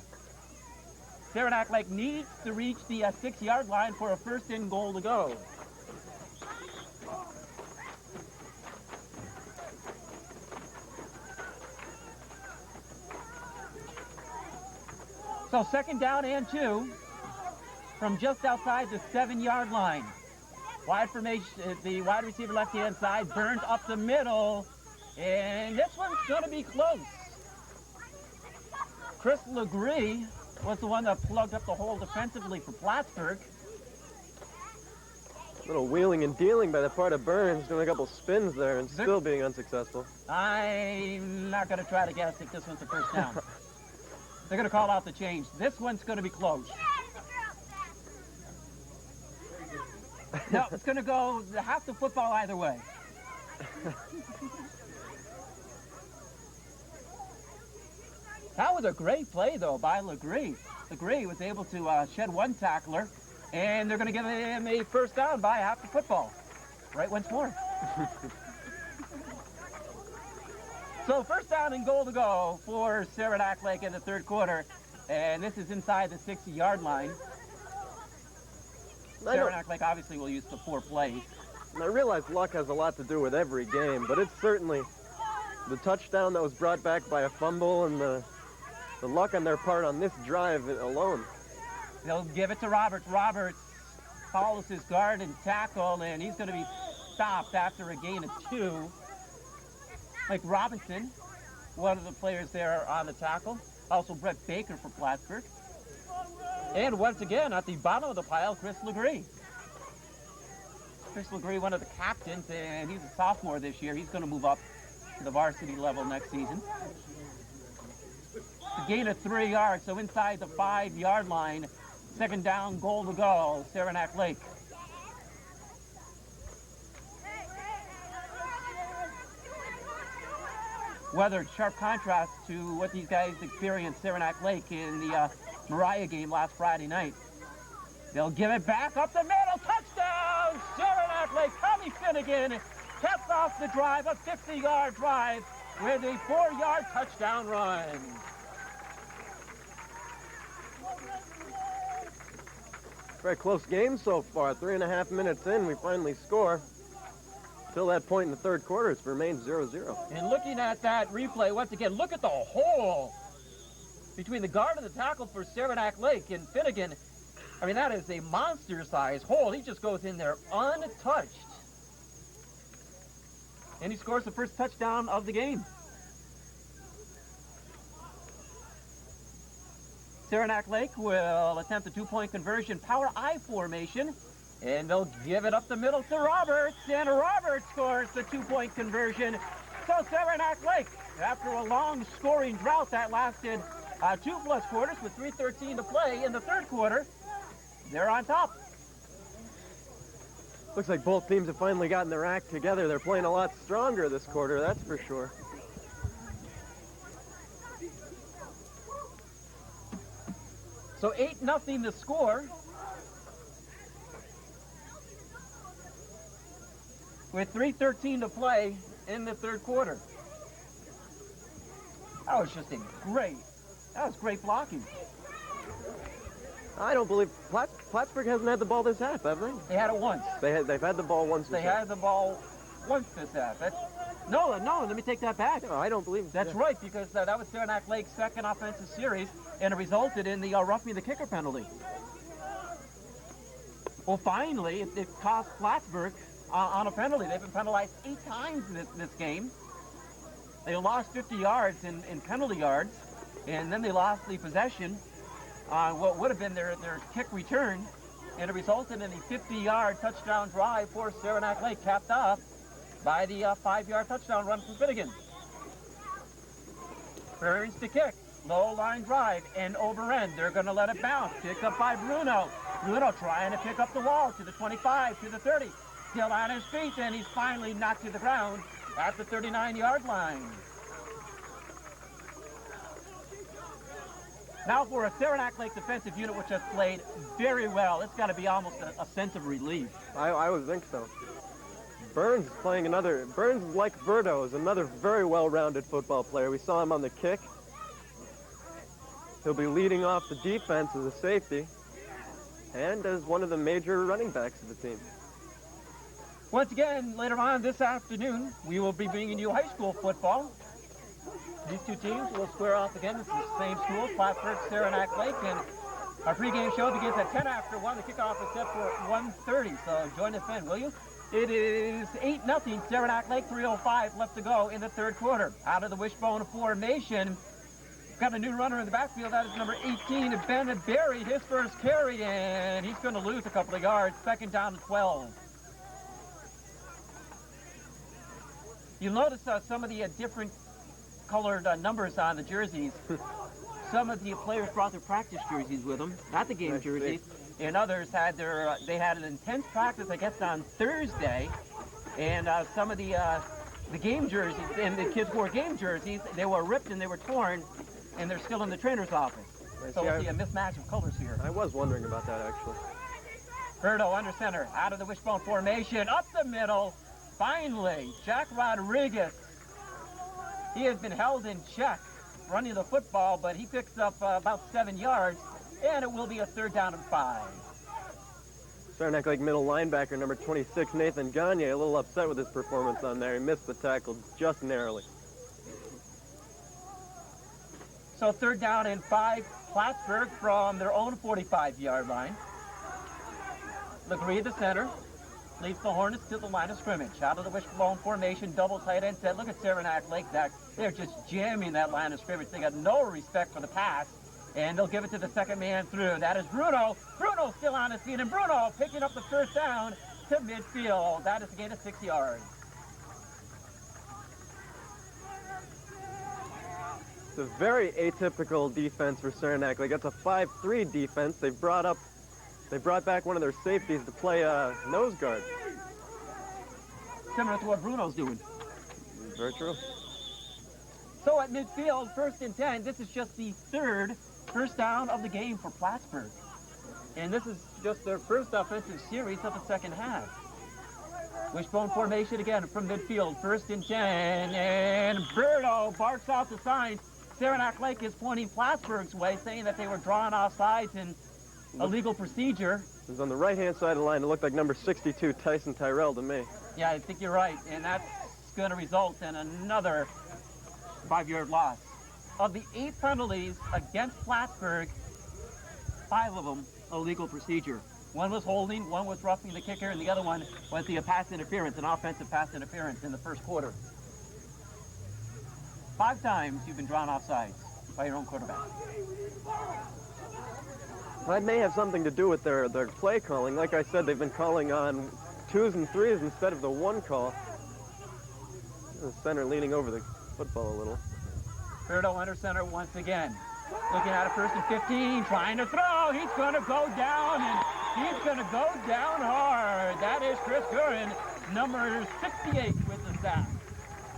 Saranac Lake needs to reach the 6-yard line for a 1st and goal to go. So 2nd down and 2 from just outside the 7-yard line. Wide formation, the wide receiver left-hand side, Burns up the middle, and this one's going to be close. Chris Legree was the one that plugged up the hole defensively for Plattsburgh. A little wheeling and dealing by the part of Burns, doing a couple spins there and still being unsuccessful. I'm not going to try to guess if this one's a 1st down. They're going to call out the change. This one's going to be close. No, it's going to go half the football either way. That was a great play, though, by Legree. Legree was able to shed one tackler, and they're going to give him a 1st down by half the football. Right once more. So 1st down and goal to go for Saranac Lake in the 3rd quarter, and this is inside the 60-yard line. Saranac Lake obviously will use the 4 plays. And I realize luck has a lot to do with every game, but it's certainly the touchdown that was brought back by a fumble and the luck on their part on this drive alone. They'll give it to Roberts. Roberts follows his guard and tackle, and he's going to be stopped after a gain of 2. Mike Robinson, one of the players there on the tackle. Also Brett Baker for Plattsburgh. And once again, at the bottom of the pile, Chris Legree. Chris Legree, one of the captains, and he's a sophomore this year. He's going to move up to the varsity level next season. A gain of 3 yards, so inside the 5-yard line. 2nd down, goal to go, Saranac Lake. Weather, sharp contrast to what these guys experienced Saranac Lake in the Mariah game last Friday night. They'll give it back up the middle. Touchdown! Saranac Lake. Tommy Finnegan caps off the drive, a 50-yard drive with a 4-yard touchdown run. Very close game so far. 3.5 minutes in, we finally score. Till that point in the 3rd quarter, it's remained 0-0. And looking at that replay, once again, look at the hole between the guard and the tackle for Saranac Lake. And Finnegan, I mean, that is a monster-sized hole. He just goes in there untouched. And he scores the 1st touchdown of the game. Saranac Lake will attempt a 2-point conversion, power I formation. And they'll give it up the middle to Roberts, and Roberts scores the 2-point conversion. So Saranac Lake, after a long scoring drought that lasted 2+ quarters with 3:13 to play in the 3rd quarter, they're on top. Looks like both teams have finally gotten their act together. They're playing a lot stronger this quarter, that's for sure. So 8-0 the score. With 3:13 to play in the 3rd quarter. That was just that was great blocking. I don't believe Plattsburgh hasn't had the ball this half, have they? They had it once. They've had the ball once. They had the ball once this half. No, let me take that back. No, I don't believe That's right, because that was Saranac Lake's 2nd offensive series, and it resulted in the roughing the kicker penalty. Well, finally, it cost Plattsburgh on a penalty. They've been penalized 8 times in this game. They lost 50 yards in penalty yards, and then they lost the possession on what would have been their kick return, and it resulted in a 50-yard touchdown drive for Saranac Lake, capped off by the 5-yard touchdown run from Finnegan. Burns to kick, low line drive, and over end. They're going to let it bounce. Picked up by Bruno. Bruno trying to pick up the wall to the 25, to the 30. Still on his feet, and he's finally knocked to the ground at the 39-yard line. Now for a Saranac Lake defensive unit which has played very well. It's got to be almost a sense of relief. I would think so. Burns is playing another, Burns, like Bordeaux, is another very well-rounded football player. We saw him on the kick. He'll be leading off the defense as a safety and as one of the major running backs of the team. Once again, later on this afternoon, we will be bringing you high school football. These two teams will square off again. It's the same school, Plattsburgh, Saranac Lake, and our pregame show begins at 10 after 1. The kickoff is set for 1:30, so join us then, will you? It is 8-0, Saranac Lake, 3:05 left to go in the third quarter. Out of the wishbone formation, got a new runner in the backfield. That is number 18, Ben Berry, his first carry, and he's going to lose a couple of yards. Second down to 12. You'll notice some of the different colored numbers on the jerseys. Some of the players brought their practice jerseys with them, not the game jerseys, and others had they had an intense practice, I guess, on Thursday, and some of the game jerseys, and the kids wore game jerseys, they were ripped and they were torn, and they're still in the trainer's office. So we'll see a mismatch of colors here. I was wondering about that, actually. Berto under center, out of the wishbone formation, up the middle. Finally, Jack Rodriguez. He has been held in check running the football, but he picks up about 7 yards, and it will be a third down and 5. Saranac Lake middle linebacker number 26, Nathan Gagne, a little upset with his performance on there. He missed the tackle just narrowly. So third down and 5, Plattsburgh from their own 45-yard line. LeGree, the center, leads the Hornets to the line of scrimmage. Out of the wishbone formation, double tight end set. Look at Saranac Lake. They're just jamming that line of scrimmage. They got no respect for the pass, and they'll give it to the second man through. That is Bruno. Bruno still on his feet, and Bruno picking up the first down to midfield. That is a gain of 6 yards. It's a very atypical defense for Saranac Lake. It's a 5-3 defense. They brought back one of their safeties to play nose guard. Similar to what Bruno's doing. Very true. So at midfield, 1st and 10, this is just the third first down of the game for Plattsburgh. And this is just their first offensive series of the second half. Wishbone formation again from midfield, 1st and 10, and Berto barks out the signs. Saranac Lake is pointing Plattsburgh's way, saying that they were drawn off sides and illegal procedure. It was on the right-hand side of the line. It looked like number 62, Tyson Tyrell, to me. Yeah, I think you're right, and that's going to result in another 5-yard loss. Of the 8 penalties against Plattsburgh, 5 of them illegal procedure. One was holding, one was roughing the kicker, and the other one was the pass interference, an offensive pass interference in the first quarter. 5 times you've been drawn off sides by your own quarterback. That may have something to do with their play calling. Like I said, they've been calling on 2s and 3s instead of the 1 call. The center leaning over the football a little. Berto under center once again. Looking at a 1st and 15, trying to throw. He's going to go down, and he's going to go down hard. That is Chris Curran, number 68 with the sack.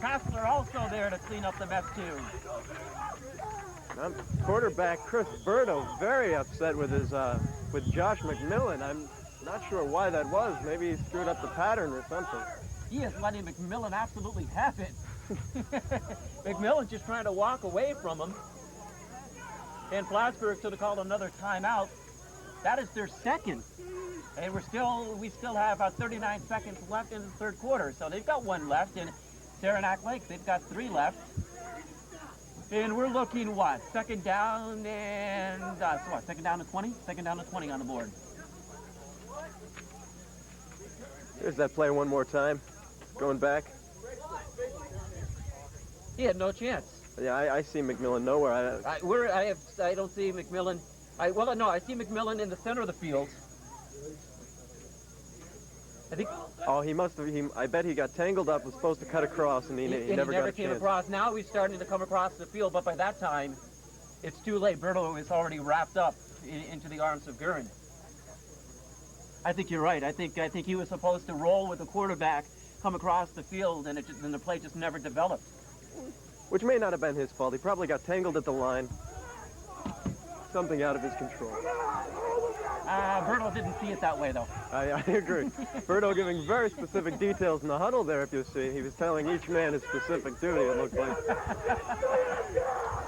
Passler also there to clean up the mess, too. Quarterback Chris Berto very upset with his with Josh McMillan. I'm not sure why that was. Maybe he screwed up the pattern or something. He is letting McMillan absolutely have it. McMillan's just trying to walk away from him. And Plattsburgh should have called another timeout. That is their second. And we still have 39 seconds left in the third quarter. So they've got 1 left. And Saranac Lake, they've got 3 left. And we're looking, what, second down and, second down to 20? Second down to 20 on the board. Here's that play one more time. Going back. He had no chance. Yeah, I see McMillan nowhere. I don't see McMillan. I see McMillan in the center of the field. I think. Oh, he must have. I bet he got tangled up. Was supposed to cut across, and he never got a came chance. across. Now he's starting to come across the field, but by that time, it's too late. Berto is already wrapped up into the arms of Gurin. I think you're right. I think he was supposed to roll with the quarterback, come across the field, and the play just never developed. Which may not have been his fault. He probably got tangled at the line. Something out of his control. Bordeaux didn't see it that way, though. I agree. Bordeaux giving very specific details in the huddle there, if you see. He was telling each man his specific duty, it looked like.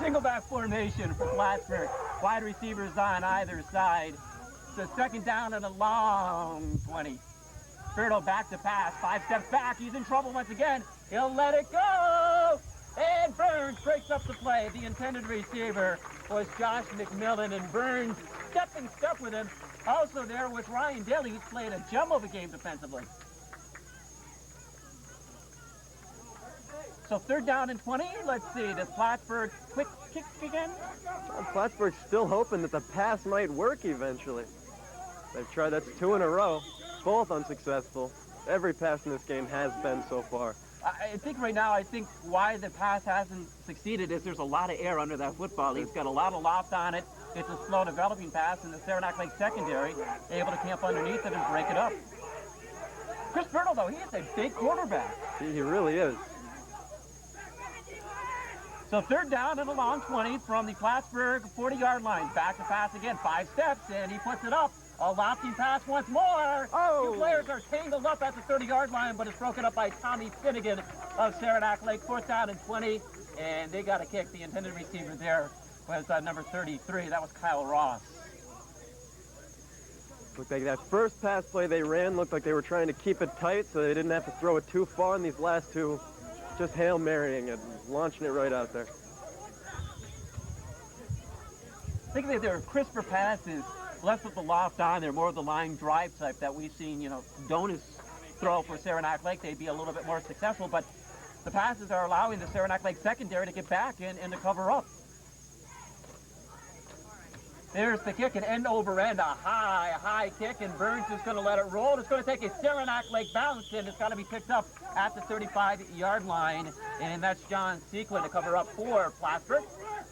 Single back formation for Plattsburgh. Wide receivers on either side. It's a second down and a long 20. Bordeaux back to pass. 5 steps back. He's in trouble once again. He'll let it go. And Burns breaks up the play. The intended receiver was Josh McMillan, and Burns stepping step with him. Also there was Ryan Daly, who's played a gem of a game defensively. So 3rd down and 20. Let's see. Does Plattsburgh quick kick again? Well, Plattsburgh's still hoping that the pass might work eventually. They've tried, that's 2 in a row, both unsuccessful. Every pass in this game has been so far. I think right now, why the pass hasn't succeeded is there's a lot of air under that football. He's got a lot of loft on it. It's a slow developing pass, and the Saranac Lake secondary able to camp underneath it and break it up. Chris Bordeaux, though, he is a big quarterback. He really is. So 3rd down and a long 20 from the Plattsburgh 40-yard line. Back to pass again, 5 steps, and he puts it up. A lofting pass once more. Oh. 2 players are tangled up at the 30-yard line, but it's broken up by Tommy Finnegan of Saranac Lake. 4th down and 20, and they got a kick. The intended receiver there was number 33. That was Kyle Ross. Looked like that first pass play they ran looked like they were trying to keep it tight so they didn't have to throw it too far, and these last 2 just Hail Marying it, launching it right out there. I think that there are crisper passes, less of the loft on there, more of the line drive type that we've seen, Donis throw for Saranac Lake. They'd be a little bit more successful, but the passes are allowing the Saranac Lake secondary to get back in and to cover up. There's the kick, an end over end, a high kick, and Burns is going to let it roll. It's going to take a Saranac Lake bounce, and it's got to be picked up at the 35-yard line, and that's John Sequin to cover up for Plattsburgh.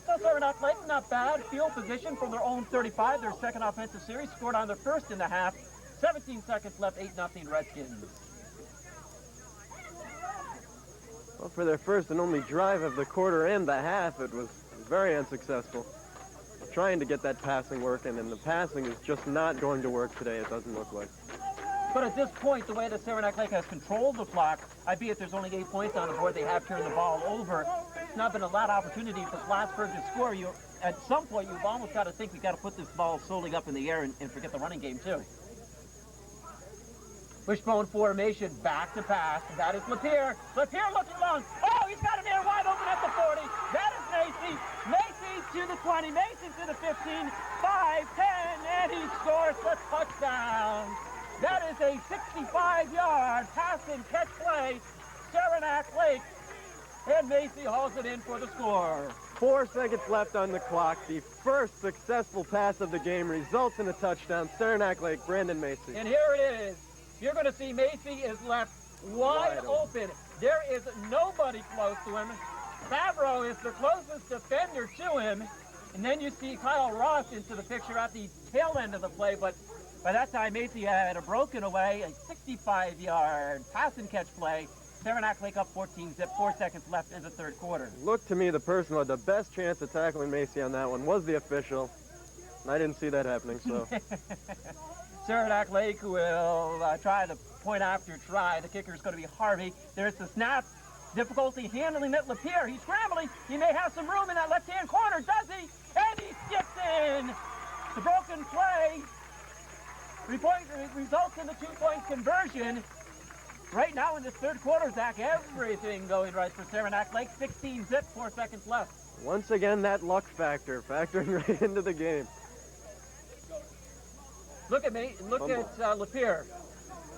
So Saranac Lake, not bad. Field position from their own 35, their second offensive series, scored on their first in the half. 17 seconds left, 8-0 Redskins. Well, for their first and only drive of the quarter and the half, it was very unsuccessful. Trying to get that passing working, and the passing is just not going to work today, it doesn't look like. But at this point, the way that Saranac Lake has controlled the clock, albeit there's only 8 points on the board, they have turned the ball over. It's not been a lot of opportunity for Plattsburgh to score. At some point, you've almost got to think we've got to put this ball solely up in the air and forget the running game, too. Wishbone formation, back to pass. That is LaPierre. LaPierre looking long. Oh, he's got an air wide open at the 40. That is Macy. Macy to the 20. Macy to the 15. 5, 10, and he scores the touchdown. That is a 65-yard pass and catch play. Saranac Lake. And Macy hauls it in for the score. 4 seconds left on the clock. The first successful pass of the game results in a touchdown. Saranac Lake, Brandon Macy. And here it is. You're going to see Macy is left wide open. There is nobody close to him. Favreau is the closest defender to him. And then you see Kyle Ross into the picture at the tail end of the play. But by that time, Macy had a broken away, a 65-yard pass and catch play. Saranac Lake up 14-zip, 4 seconds left in the 3rd quarter. Looked to me the person who had the best chance of tackling Macy on that one was the official. I didn't see that happening, so. Saranac Lake will try the point after try. The kicker is going to be Harvey. There's the snap. Difficulty handling it. LaPierre, he's scrambling. He may have some room in that left-hand corner, does he? And he skips in. The broken play results in the 2-point conversion. Right now in this 3rd quarter, Zach, everything going right for Saranac Lake. 16-zip, 4 seconds left. Once again, that luck factor, factoring right into the game. Look at LaPierre.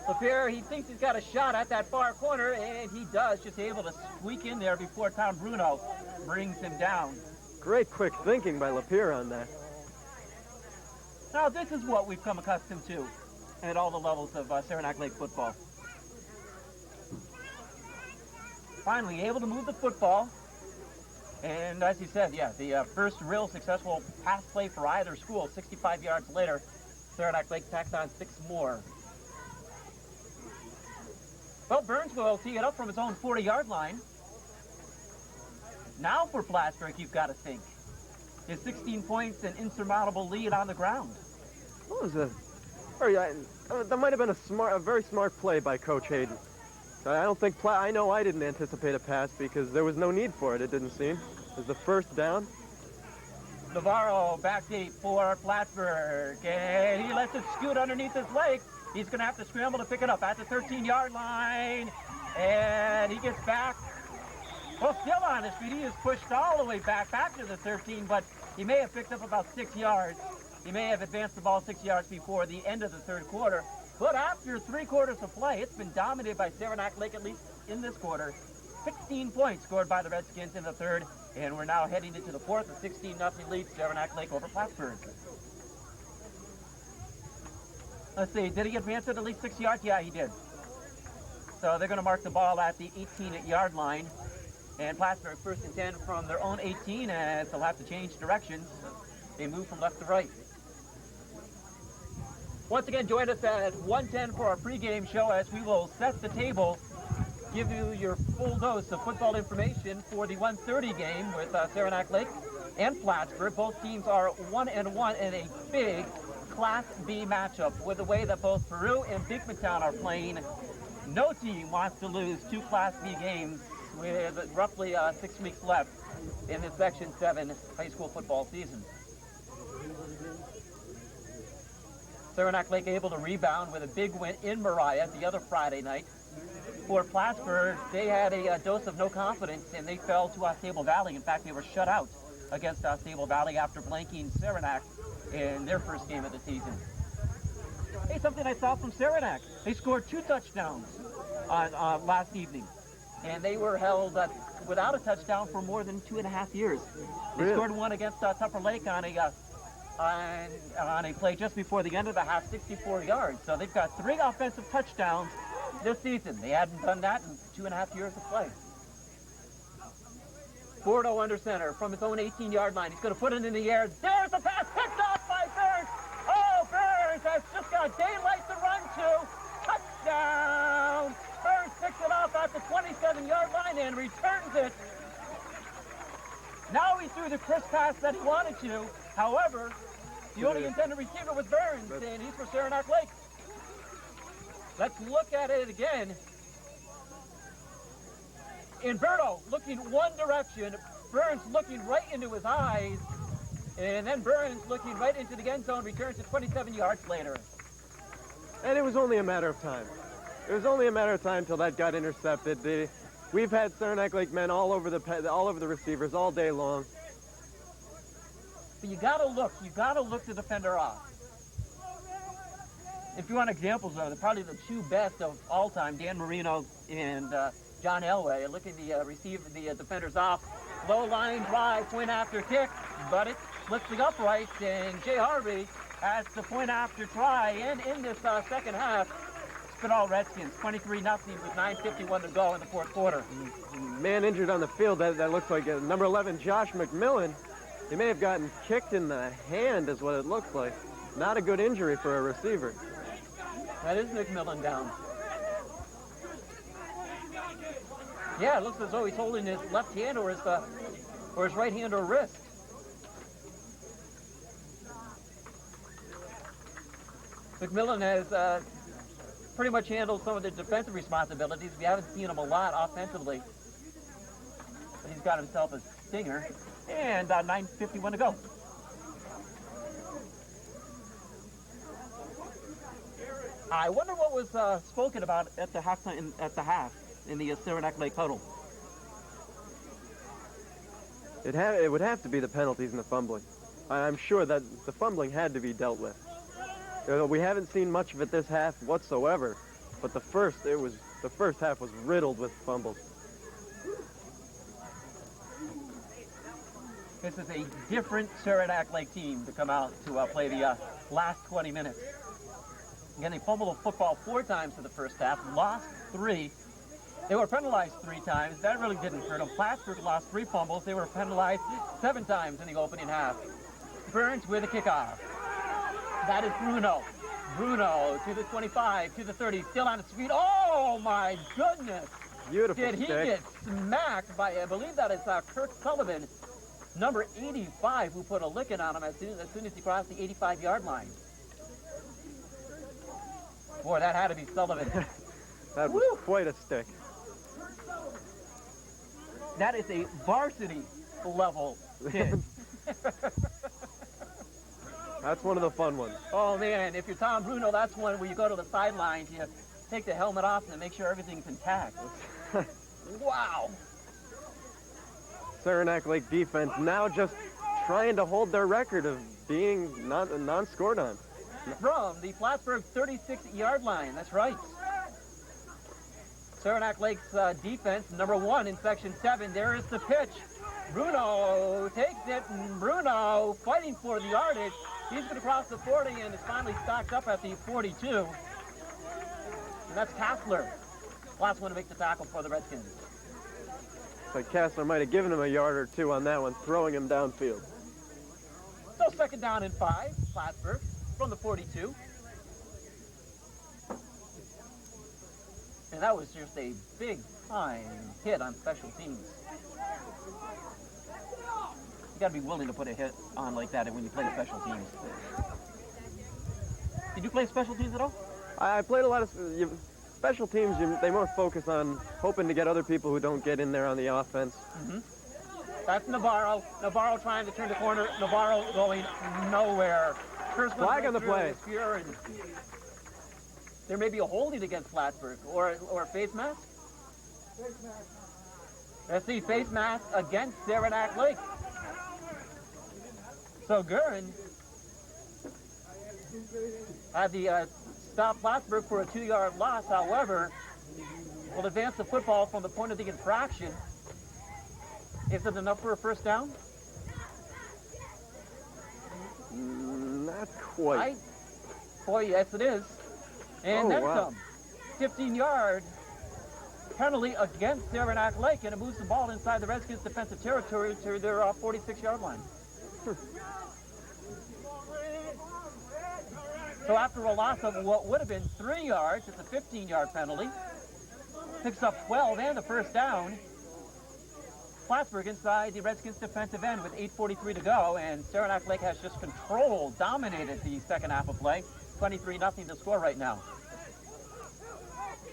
LaPierre, he thinks he's got a shot at that far corner, and he does, just able to squeak in there before Tom Bruno brings him down. Great quick thinking by LaPierre on that. Now, this is what we've come accustomed to at all the levels of Saranac Lake football. Finally able to move the football. And as you said, yeah, the first real successful pass play for either school. 65 yards later, Saranac Lake tacked on 6 more. Well, Burns will tee it up from his own 40-yard line. Now for Plattsburgh, you've got to think. His 16 points and insurmountable lead on the ground. What was that? That might have been a very smart play by Coach Hayden. I don't think I know I didn't anticipate a pass because there was no need for it. It didn't seem. It was the first down. Navarro back deep for Plattsburgh, and he lets it scoot underneath his leg. He's going to have to scramble to pick it up at the 13-yard line, and he gets back. Well, still on his feet. He is pushed all the way back to the 13, but he may have picked up about 6 yards. He may have advanced the ball 6 yards before the end of the third quarter. But after 3 quarters of play, it's been dominated by Saranac Lake, at least in this quarter. 16 points scored by the Redskins in the third, and we're now heading into the fourth, a 16-0 lead, Saranac Lake over Plattsburgh. Let's see, did he advance it at least 6 yards? Yeah, he did. So they're going to mark the ball at the 18-yard line. And Plattsburgh first and 10 from their own 18, as they'll have to change directions. They move from left to right. Once again, join us at 1:10 for our pregame show as we will set the table, give you your full dose of football information for the 1:30 game with Saranac Lake and Plattsburgh. Both teams are 1-1 in a big Class B matchup. With the way that both Peru and Beekmantown are playing, no team wants to lose 2 Class B games with roughly 6 weeks left in the Section 7 high school football season. Saranac Lake able to rebound with a big win in Mariah the other Friday night. For Plattsburgh, they had a dose of no confidence, and they fell to Stable Valley. In fact, they were shut out against Stable Valley after blanking Saranac in their first game of the season. Hey, something I saw from Saranac. They scored 2 touchdowns on last evening, and they were held without a touchdown for more than 2.5 years. They Really? scored one against Tupper Lake on a play just before the end of the half, 64 yards. So they've got 3 offensive touchdowns this season. They hadn't done that in 2.5 years of play. Bordeaux under center from his own 18-yard line. He's going to put it in the air. There's the pass picked off by Burns. Oh, Burns has just got daylight to run to. Touchdown. Burns picks it off at the 27-yard line and returns it. Now he threw the crisp pass that he wanted to. However, the only intended receiver was Burns, and he's for Saranac Lake. Let's look at it again. Inverto looking one direction, Burns looking right into his eyes, and then Burns looking right into the end zone, returns it 27 yards later. And it was only a matter of time. It was only a matter of time till that got intercepted. We've had Saranac Lake men all over the receivers all day long. But you gotta look the defender off. If you want examples of it, probably the 2 best of all time, Dan Marino and John Elway, looking to receive the defenders off. Low line drive, point after kick, but it flips the upright, and Jay Harvey has the point after try, and in this second half, Spinall Redskins 23-0 with 9:51 to go in the fourth quarter. Man injured on the field, that looks like number 11, Josh McMillan. He may have gotten kicked in the hand is what it looks like. Not a good injury for a receiver. That is McMillan down. Yeah, it looks as though he's holding his left hand or his right hand or wrist. McMillan has pretty much handled some of the defensive responsibilities. We haven't seen him a lot offensively. But he's got himself a stinger. And 9:51 to go. I wonder what was spoken about at the half in the Saranac Lake huddle. It would have to be the penalties and the fumbling. I'm sure that the fumbling had to be dealt with. We haven't seen much of it this half whatsoever, but the first half was riddled with fumbles. This is a different Saranac Lake team to come out to play the last 20 minutes. Again, they fumbled the football 4 times in the first half, lost 3. They were penalized 3 times. That really didn't hurt them. Plattsburgh lost 3 fumbles. They were penalized 7 times in the opening half. Burns with a kickoff. That is Bruno. Bruno to the 25, to the 30, still on his feet. Oh, my goodness. Beautiful Did he stick. get smacked by, I believe that is Kirk Sullivan, number 85, who put a licking on him as soon as he crossed the 85-yard line. Boy, that had to be Sullivan. That was quite a stick. That is a varsity level hit. That's one of the fun ones. Oh, man, if you're Tom Bruno, that's one where you go to the sidelines, you take the helmet off and make sure everything's intact. Wow. Saranac Lake defense now just trying to hold their record of being non-scored on. From the Plattsburgh 36-yard line, that's right. Saranac Lake's defense, number 1 in Section 7. There is the pitch. Bruno takes it, and Bruno fighting for the yardage. He's going to cross the 40 and is finally stocked up at the 42. And that's Kassler. Last one to make the tackle for the Redskins. So Kassler might have given him a yard or two on that one, throwing him downfield. So second down and 5, Plattsburgh from the 42. And that was just a big-time hit on special teams. You got to be willing to put a hit on like that when you play special teams. Did you play special teams at all? I played a lot of special teams. They more focus on hoping to get other people who don't get in there on the offense. Mm-hmm. That's Navarro. Navarro trying to turn the corner. Navarro going nowhere. First one flag on the play. There may be a holding against Plattsburgh or a face mask. Let's see, face mask against Saranac Lake. So Guerin had the stop Plattsburgh for a 2-yard loss. However, will advance the football from the point of the infraction. Is it enough for a first down? Not quite. Boy, yes it is. And then some. 15-yard penalty against Saranac Lake, and it moves the ball inside the Redskins' defensive territory to their 46-yard line. So after a loss of what would have been 3 yards, it's a 15-yard penalty. Picks up 12 and the first down. Plattsburgh inside the Redskins' defensive end with 8:43 to go, and Saranac Lake has just dominated the second half of play. 23-0 to score right now.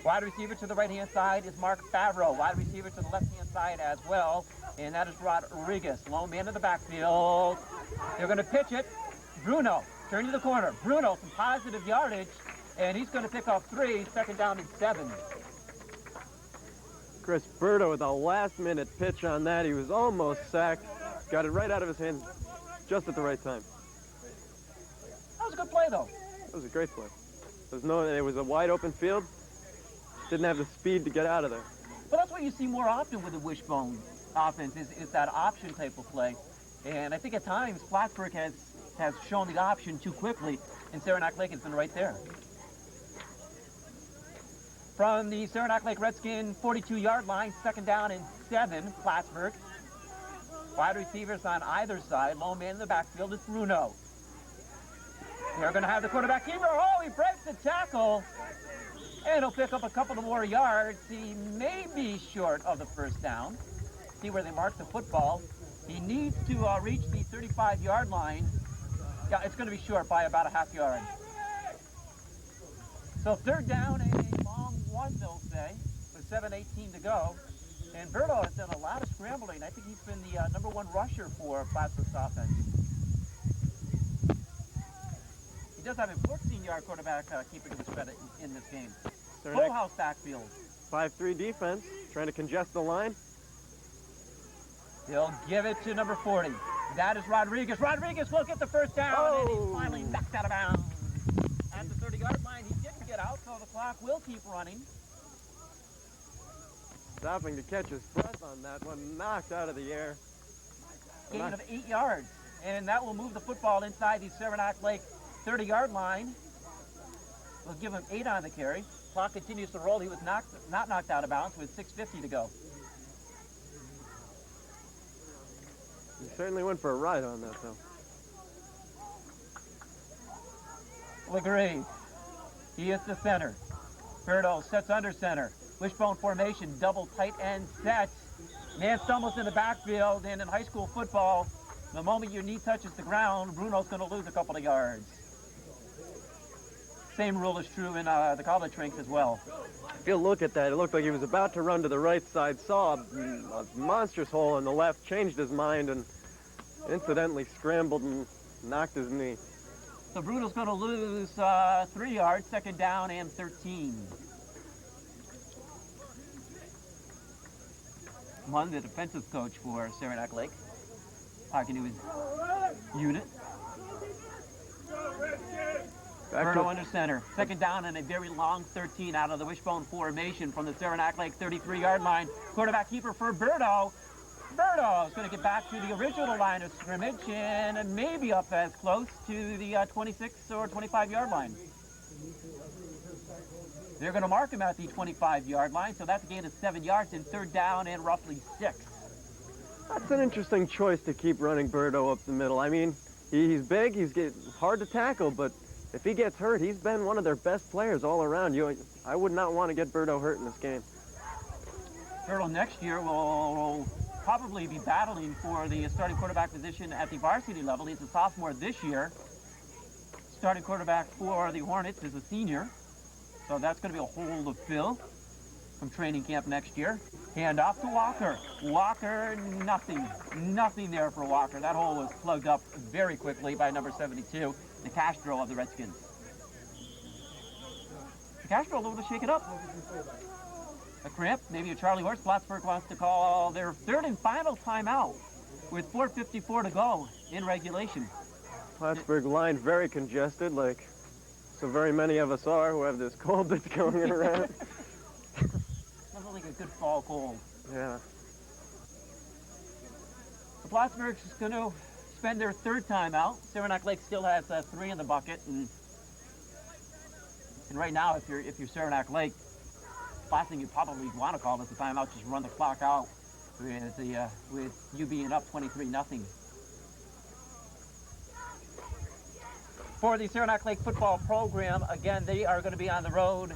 Wide receiver to the right-hand side is Mark Favreau. Wide receiver to the left-hand side as well, and that is Rodriguez. Lone man in the backfield. They're going to pitch it. Bruno, turn to the corner. Bruno, some positive yardage, and he's going to pick up 3, second down and 7. Chris Berto with a last-minute pitch on that. He was almost sacked. Got it right out of his hands just at the right time. That was a good play, though. That was a great play. It was a wide-open field. Didn't have the speed to get out of there. But that's what you see more often with the wishbone offense is that option type of play. And I think at times Plattsburgh has shown the option too quickly, and Saranac Lake has been right there. From the Saranac Lake Redskin 42-yard line, second down and 7, Plattsburgh. Wide receivers on either side. Lone man in the backfield is Bruno. They're going to have the quarterback keeper. Oh, he breaks the tackle. And he'll pick up a couple of more yards. He may be short of the first down. See where they mark the football. He needs to reach the 35-yard line. Yeah, it's going to be short by about a half yard. So third down and a long one, they'll say, with 7:18 to go. And Berto has done a lot of scrambling. I think he's been the number 1 rusher for Plattsburgh's offense. He does have a 14-yard quarterback keeper to his credit in this game. Full house backfield. 5-3 defense, trying to congest the line. He'll give it to number 40. That is Rodriguez. Rodriguez will get the first down, and he's finally knocked out of bounds. At the 30-yard line, he didn't get out, so the clock will keep running. Stopping to catch his breath on that one, knocked out of the air. Gain of 8 yards, and that will move the football inside the Saranac Lake 30-yard line. We'll give him 8 on the carry. Clock continues to roll. He was not knocked out of bounds with 6:50 to go. He certainly went for a ride on that, though. Legree. He is the center. Berto sets under center. Wishbone formation, double tight end set. Man stumbles in the backfield, and in high school football, the moment your knee touches the ground, Bruno's going to lose a couple of yards. Same rule is true in the college ranks as well. If you look at that, it looked like he was about to run to the right side, saw a monstrous hole in the left, changed his mind, and incidentally scrambled and knocked his knee. So Brutal's going to lose 3 yards, second down and 13. Munn, the defensive coach for Saranac Lake, talking to his unit. Bordeaux under center. Second down and a very long 13 out of the wishbone formation from the Saranac Lake 33-yard line. Quarterback keeper for Bordeaux. Bordeaux is going to get back to the original line of scrimmage and maybe up as close to the 26 or 25-yard line. They're going to mark him at the 25-yard line, so that's a gain of 7 yards and third down and roughly 6. That's an interesting choice to keep running Bordeaux up the middle. I mean, he's big, he's hard to tackle, but if he gets hurt, he's been one of their best players all around. I would not want to get Bordeaux hurt in this game. Bordeaux next year will probably be battling for the starting quarterback position at the varsity level. He's a sophomore this year. Starting quarterback for the Hornets is a senior. So that's going to be a hole to fill from training camp next year. Hand off to Walker. Walker, nothing there for Walker. That hole was plugged up very quickly by number 72, the Castro of the Redskins. The Castro able to shake it up. A cramp, maybe a Charlie horse. Plattsburgh wants to call their third and final timeout with 4:54 to go in regulation. Plattsburgh line very congested, like so very many of us are who have this cold that's going around. Doesn't like a good fall cold. Yeah. The Plattsburgh's going to spend their third timeout. Saranac Lake still has 3 in the bucket, and right now, if you're Saranac Lake, last thing you probably want to call is a timeout. Just run the clock out with you being up 23-0. For the Saranac Lake football program, again, they are going to be on the road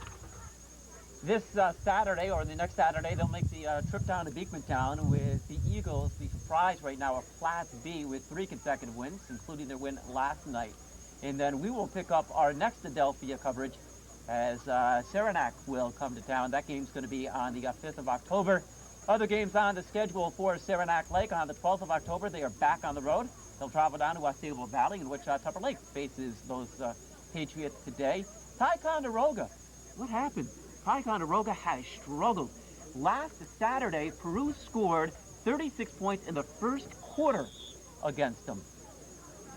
this Saturday or the next Saturday. They'll make the trip down to Beekmantown with the Eagles. The surprise right now are Class B with 3 consecutive wins, including their win last night. And then we will pick up our next Adelphia coverage as Saranac will come to town. That game's going to be on the 5th of October. Other games on the schedule for Saranac Lake. On the 12th of October, they are back on the road. They'll travel down to CVAC Battle, in which Tupper Lake faces those Patriots today. Ticonderoga, what happened? Ticonderoga has struggled. Last Saturday, Peru scored 36 points in the first quarter against them.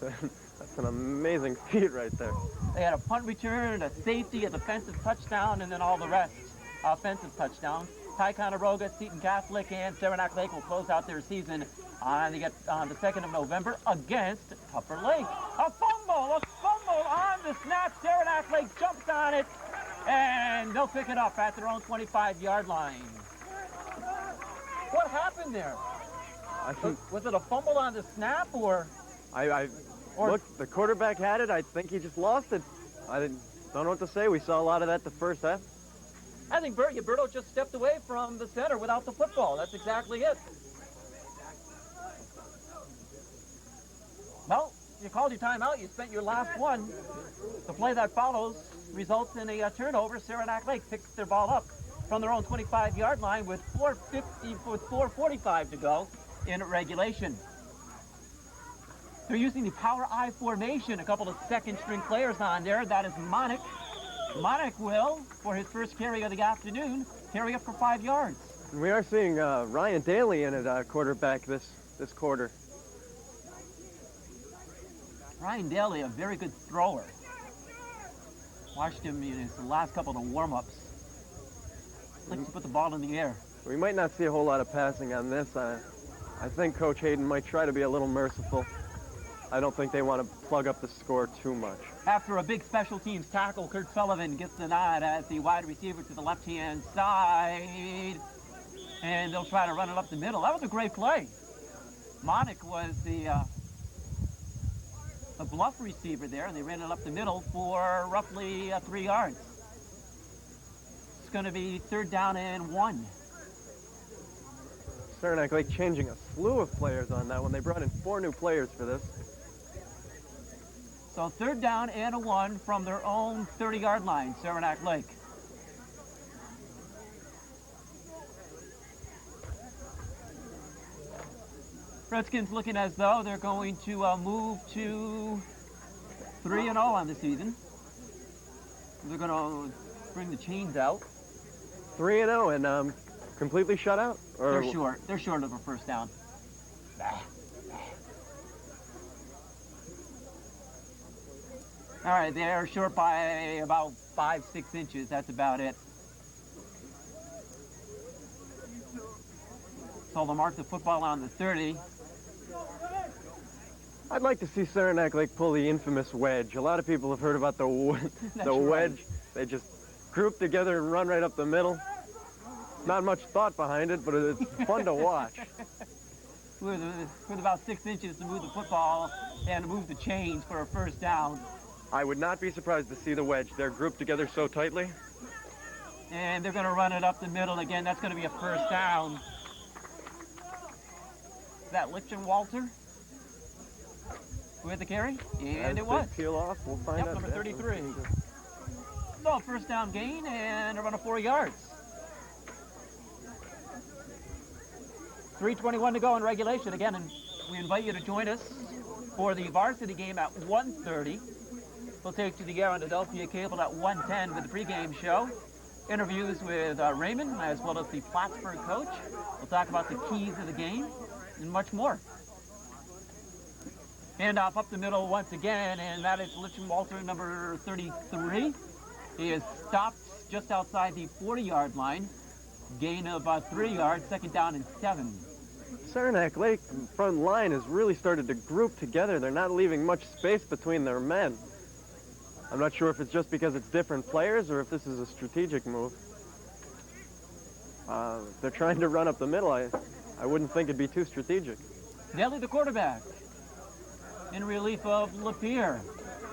That's an amazing feat right there. They had a punt return, a safety, a defensive touchdown, and then all the rest offensive touchdowns. Ticonderoga, Seton Catholic, and Saranac Lake will close out their season on the 2nd of November against Tupper Lake. A fumble on the snap. Saranac Lake jumps on it, and they'll pick it up at their own 25-yard line. What happened there? Was it a fumble on the snap, or? Look, the quarterback had it. I think he just lost it. I don't know what to say. We saw a lot of that the first half. I think Berto just stepped away from the center without the football. That's exactly it. Well, you called your timeout. You spent your last one. The play that follows results in a turnover. Saranac Lake picks their ball up from their own 25-yard line with 4:45 to go in regulation. They're using the power I formation. A couple of second-string players on there. That is Monick. Monick will, for his first carry of the afternoon, carry up for 5 yards. We are seeing Ryan Daly in at quarterback this quarter. Ryan Daly, a very good thrower. Watched him in his last couple of warm-ups. Likes to put the ball in the air. We might not see a whole lot of passing on this. I think Coach Hayden might try to be a little merciful. I don't think they want to plug up the score too much. After a big special teams tackle, Kurt Sullivan gets the nod as the wide receiver to the left-hand side. And they'll try to run it up the middle. That was a great play. Monick was the bluff receiver there, and they ran it up the middle for roughly 3 yards. It's going to be 3rd down and 1. Saranac Lake changing a slew of players on that one. They brought in 4 new players for this. So 3rd down and a 1 from their own 30-yard line, Saranac Lake. Redskins looking as though they're going to move to 3-0 on the season. They're going to bring the chains out. 3-0 and completely shut out? Or They're short. They're short of a first down. All right, they're short by about 5-6 inches. That's about it. So they'll mark the football on the 30. I'd like to see Saranac Lake pull the infamous wedge. A lot of people have heard about the wedge. They just group together and run right up the middle. Not much thought behind it, but it's fun to watch. With about 6 inches to move the football and to move the chains for a first down. I would not be surprised to see the wedge. They're grouped together so tightly. And they're going to run it up the middle again. That's going to be a first down. Is that Lichtenwalter with the carry? And it was. Peel off, we'll find out. Number 33. So first down gain and a run of 4 yards. 3:21 to go in regulation again, and we invite you to join us for the varsity game at 1:30. We'll take to the air on Adelphia Cable at 1:10 with the pregame show. Interviews with Raymond as well as the Plattsburgh coach. We'll talk about the keys of the game and much more. Handoff up the middle once again, and that is Lichtenwalter, number 33. He is stopped just outside the 40-yard line. Gain of 3 yards, 2nd down and 7. Saranac Lake front line has really started to group together. They're not leaving much space between their men. I'm not sure if it's just because it's different players or if this is a strategic move. They're trying to run up the middle. I wouldn't think it'd be too strategic. Nelly, the quarterback, in relief of LaPierre.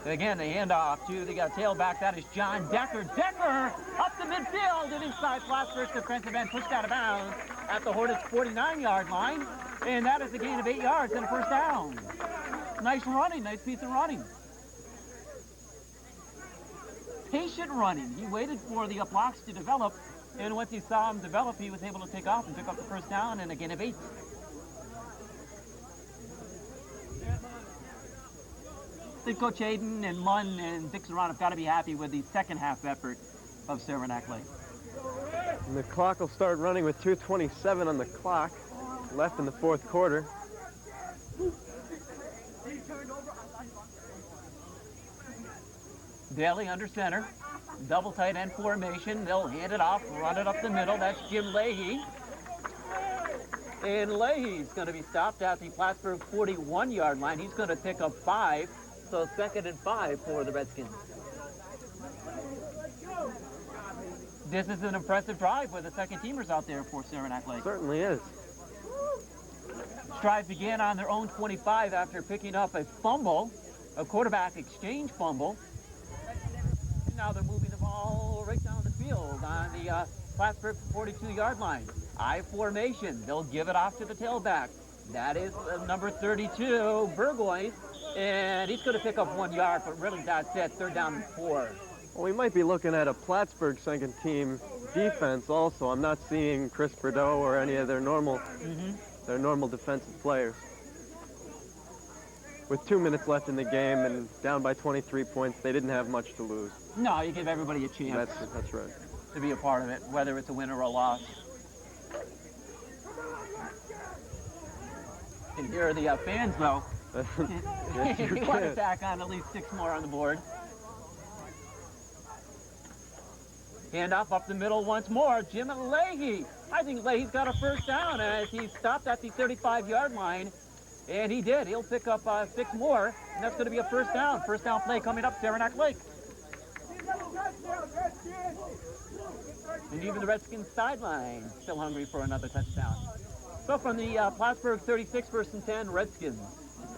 Again, the handoff to the tailback. That is John Decker. Decker up the midfield and inside Plattsburgh's defensive end, pushed out of bounds at the Hornets' 49-yard line. And that is a gain of 8 yards and a first down. Nice running, nice piece of running. Patient running. He waited for the blocks to develop, and once he saw them develop, he was able to take off and pick up the first down and a gain of 8. I think Coach Hayden and Munn and Dick Saranac have got to be happy with the second half effort of Saranac Lake. And the clock will start running with 2:27 on the clock left in the 4th quarter. Daly under center, double tight end formation. They'll hand it off, run it up the middle. That's Jim Leahy. And Leahy's going to be stopped at the Plattsburgh 41-yard line. He's going to pick up 5, so 2nd and 5 for the Redskins. This is an impressive drive with the second teamers out there for Saranac Lake. Certainly is. This drive began on their own 25 after picking up a fumble, a quarterback exchange fumble. And now they're moving the ball right down the field on the Plattsburgh 42-yard line. I formation. They'll give it off to the tailback. That is number 32, Burgoyne, and he's going to pick up 1 yard, but really that's it. 3rd down and 4. Well, we might be looking at a Plattsburgh second team defense also. I'm not seeing Chris Bordeaux or any of their normal defensive players. With 2 minutes left in the game and down by 23 points, they didn't have much to lose. No, you give everybody a chance. That's right. To be a part of it, whether it's a win or a loss. And here are the fans, though. Yes, you You want to can. tack on at least 6 more on the board. Handoff up the middle once more. Jim Leahy. I think Leahy's got a first down as he stopped at the 35-yard line. And he did. He'll pick up 6 more, and that's going to be a first down. First down play coming up, Saranac Lake. And even the Redskins sideline still hungry for another touchdown. So from the Plattsburgh 36, 1st and 10, Redskins.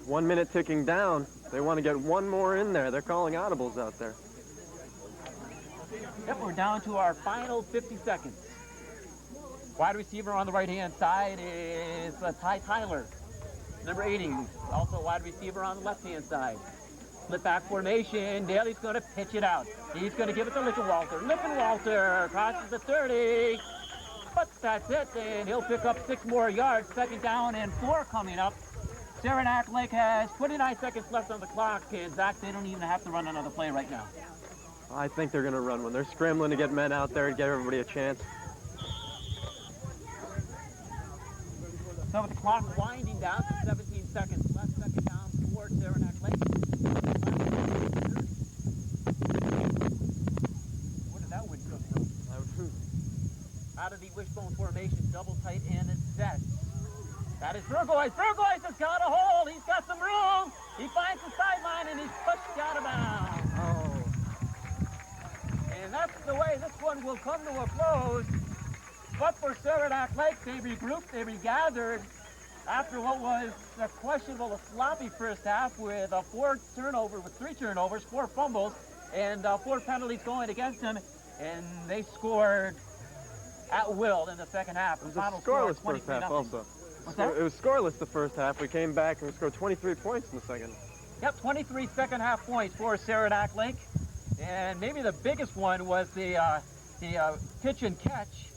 1 minute ticking down. They want to get one more in there. They're calling audibles out there. Yep, we're down to our final 50 seconds. Wide receiver on the right-hand side is Ty Tyler, number 80. Also wide receiver on the left-hand side. Split back formation. Daly's going to pitch it out. He's going to give it to Lippinwalter. Lippinwalter crosses the 30. But that's it, and he'll pick up 6 more yards. 2nd down and 4 coming up. Saranac Lake has 29 seconds left on the clock, and Zach, they don't even have to run another play right now. I think they're going to run one. They're scrambling to get men out there and get everybody a chance. So with the clock winding down, 17 seconds left, 2nd down for Saranac Lake. Where did that wind come from? Out of the wishbone formation, double tight and it's set. That is Burgoyce. Burgoyce has got a hole. He's got some room. He finds the sideline and he's pushed out of bounds. Oh. And that's the way this one will come to a close. But for Saranac Lake, they regrouped, they regathered after what was a questionable, a sloppy first half with 4 turnovers, with 3 turnovers, 4 fumbles, and 4 penalties going against them. And they scored at will in the second half. It was a scoreless first half also. It was scoreless the first half. We came back and we scored 23 points in the second. Yep, 23 second half points for Saranac Lake. And maybe the biggest one was the pitch and catch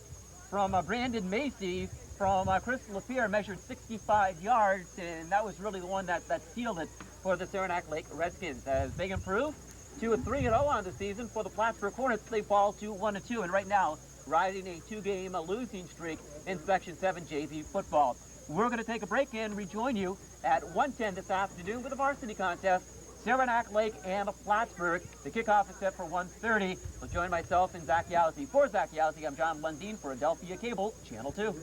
from Brandon Macy from Crystal LaPierre, measured 65 yards, and that was really the one that sealed it for the Saranac Lake Redskins. As they improve to a 3-0 on the season for the Plattsburgh Hornets, they fall to 1-2, and right now riding a 2-game losing streak in Section 7 JV football. We're going to take a break and rejoin you at 1:10 this afternoon with a varsity contest. Saranac Lake and Plattsburgh. The kickoff is set for 1:30. So join myself and Zach Yowsey. For Zach Yowsey, I'm John Lundeen for Adelphia Cable, Channel 2.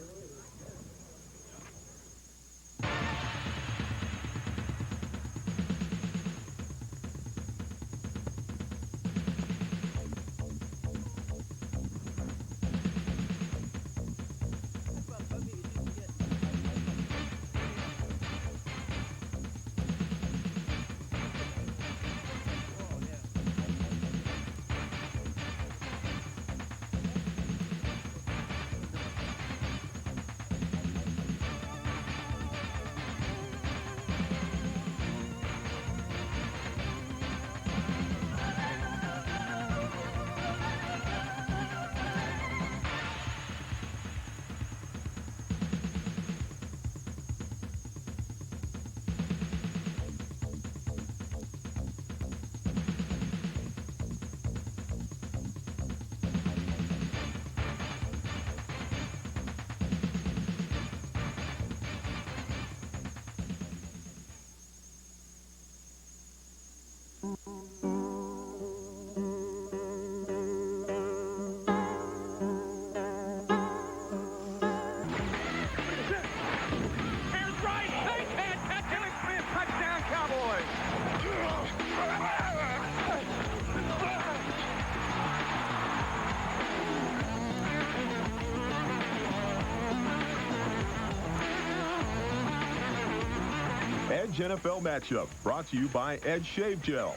Edge NFL matchup brought to you by Edge Shave Gel.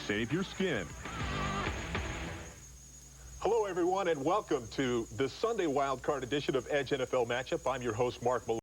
Save your skin. Hello, everyone, and welcome to the Sunday Wildcard edition of Edge NFL matchup. I'm your host, Mark Malone.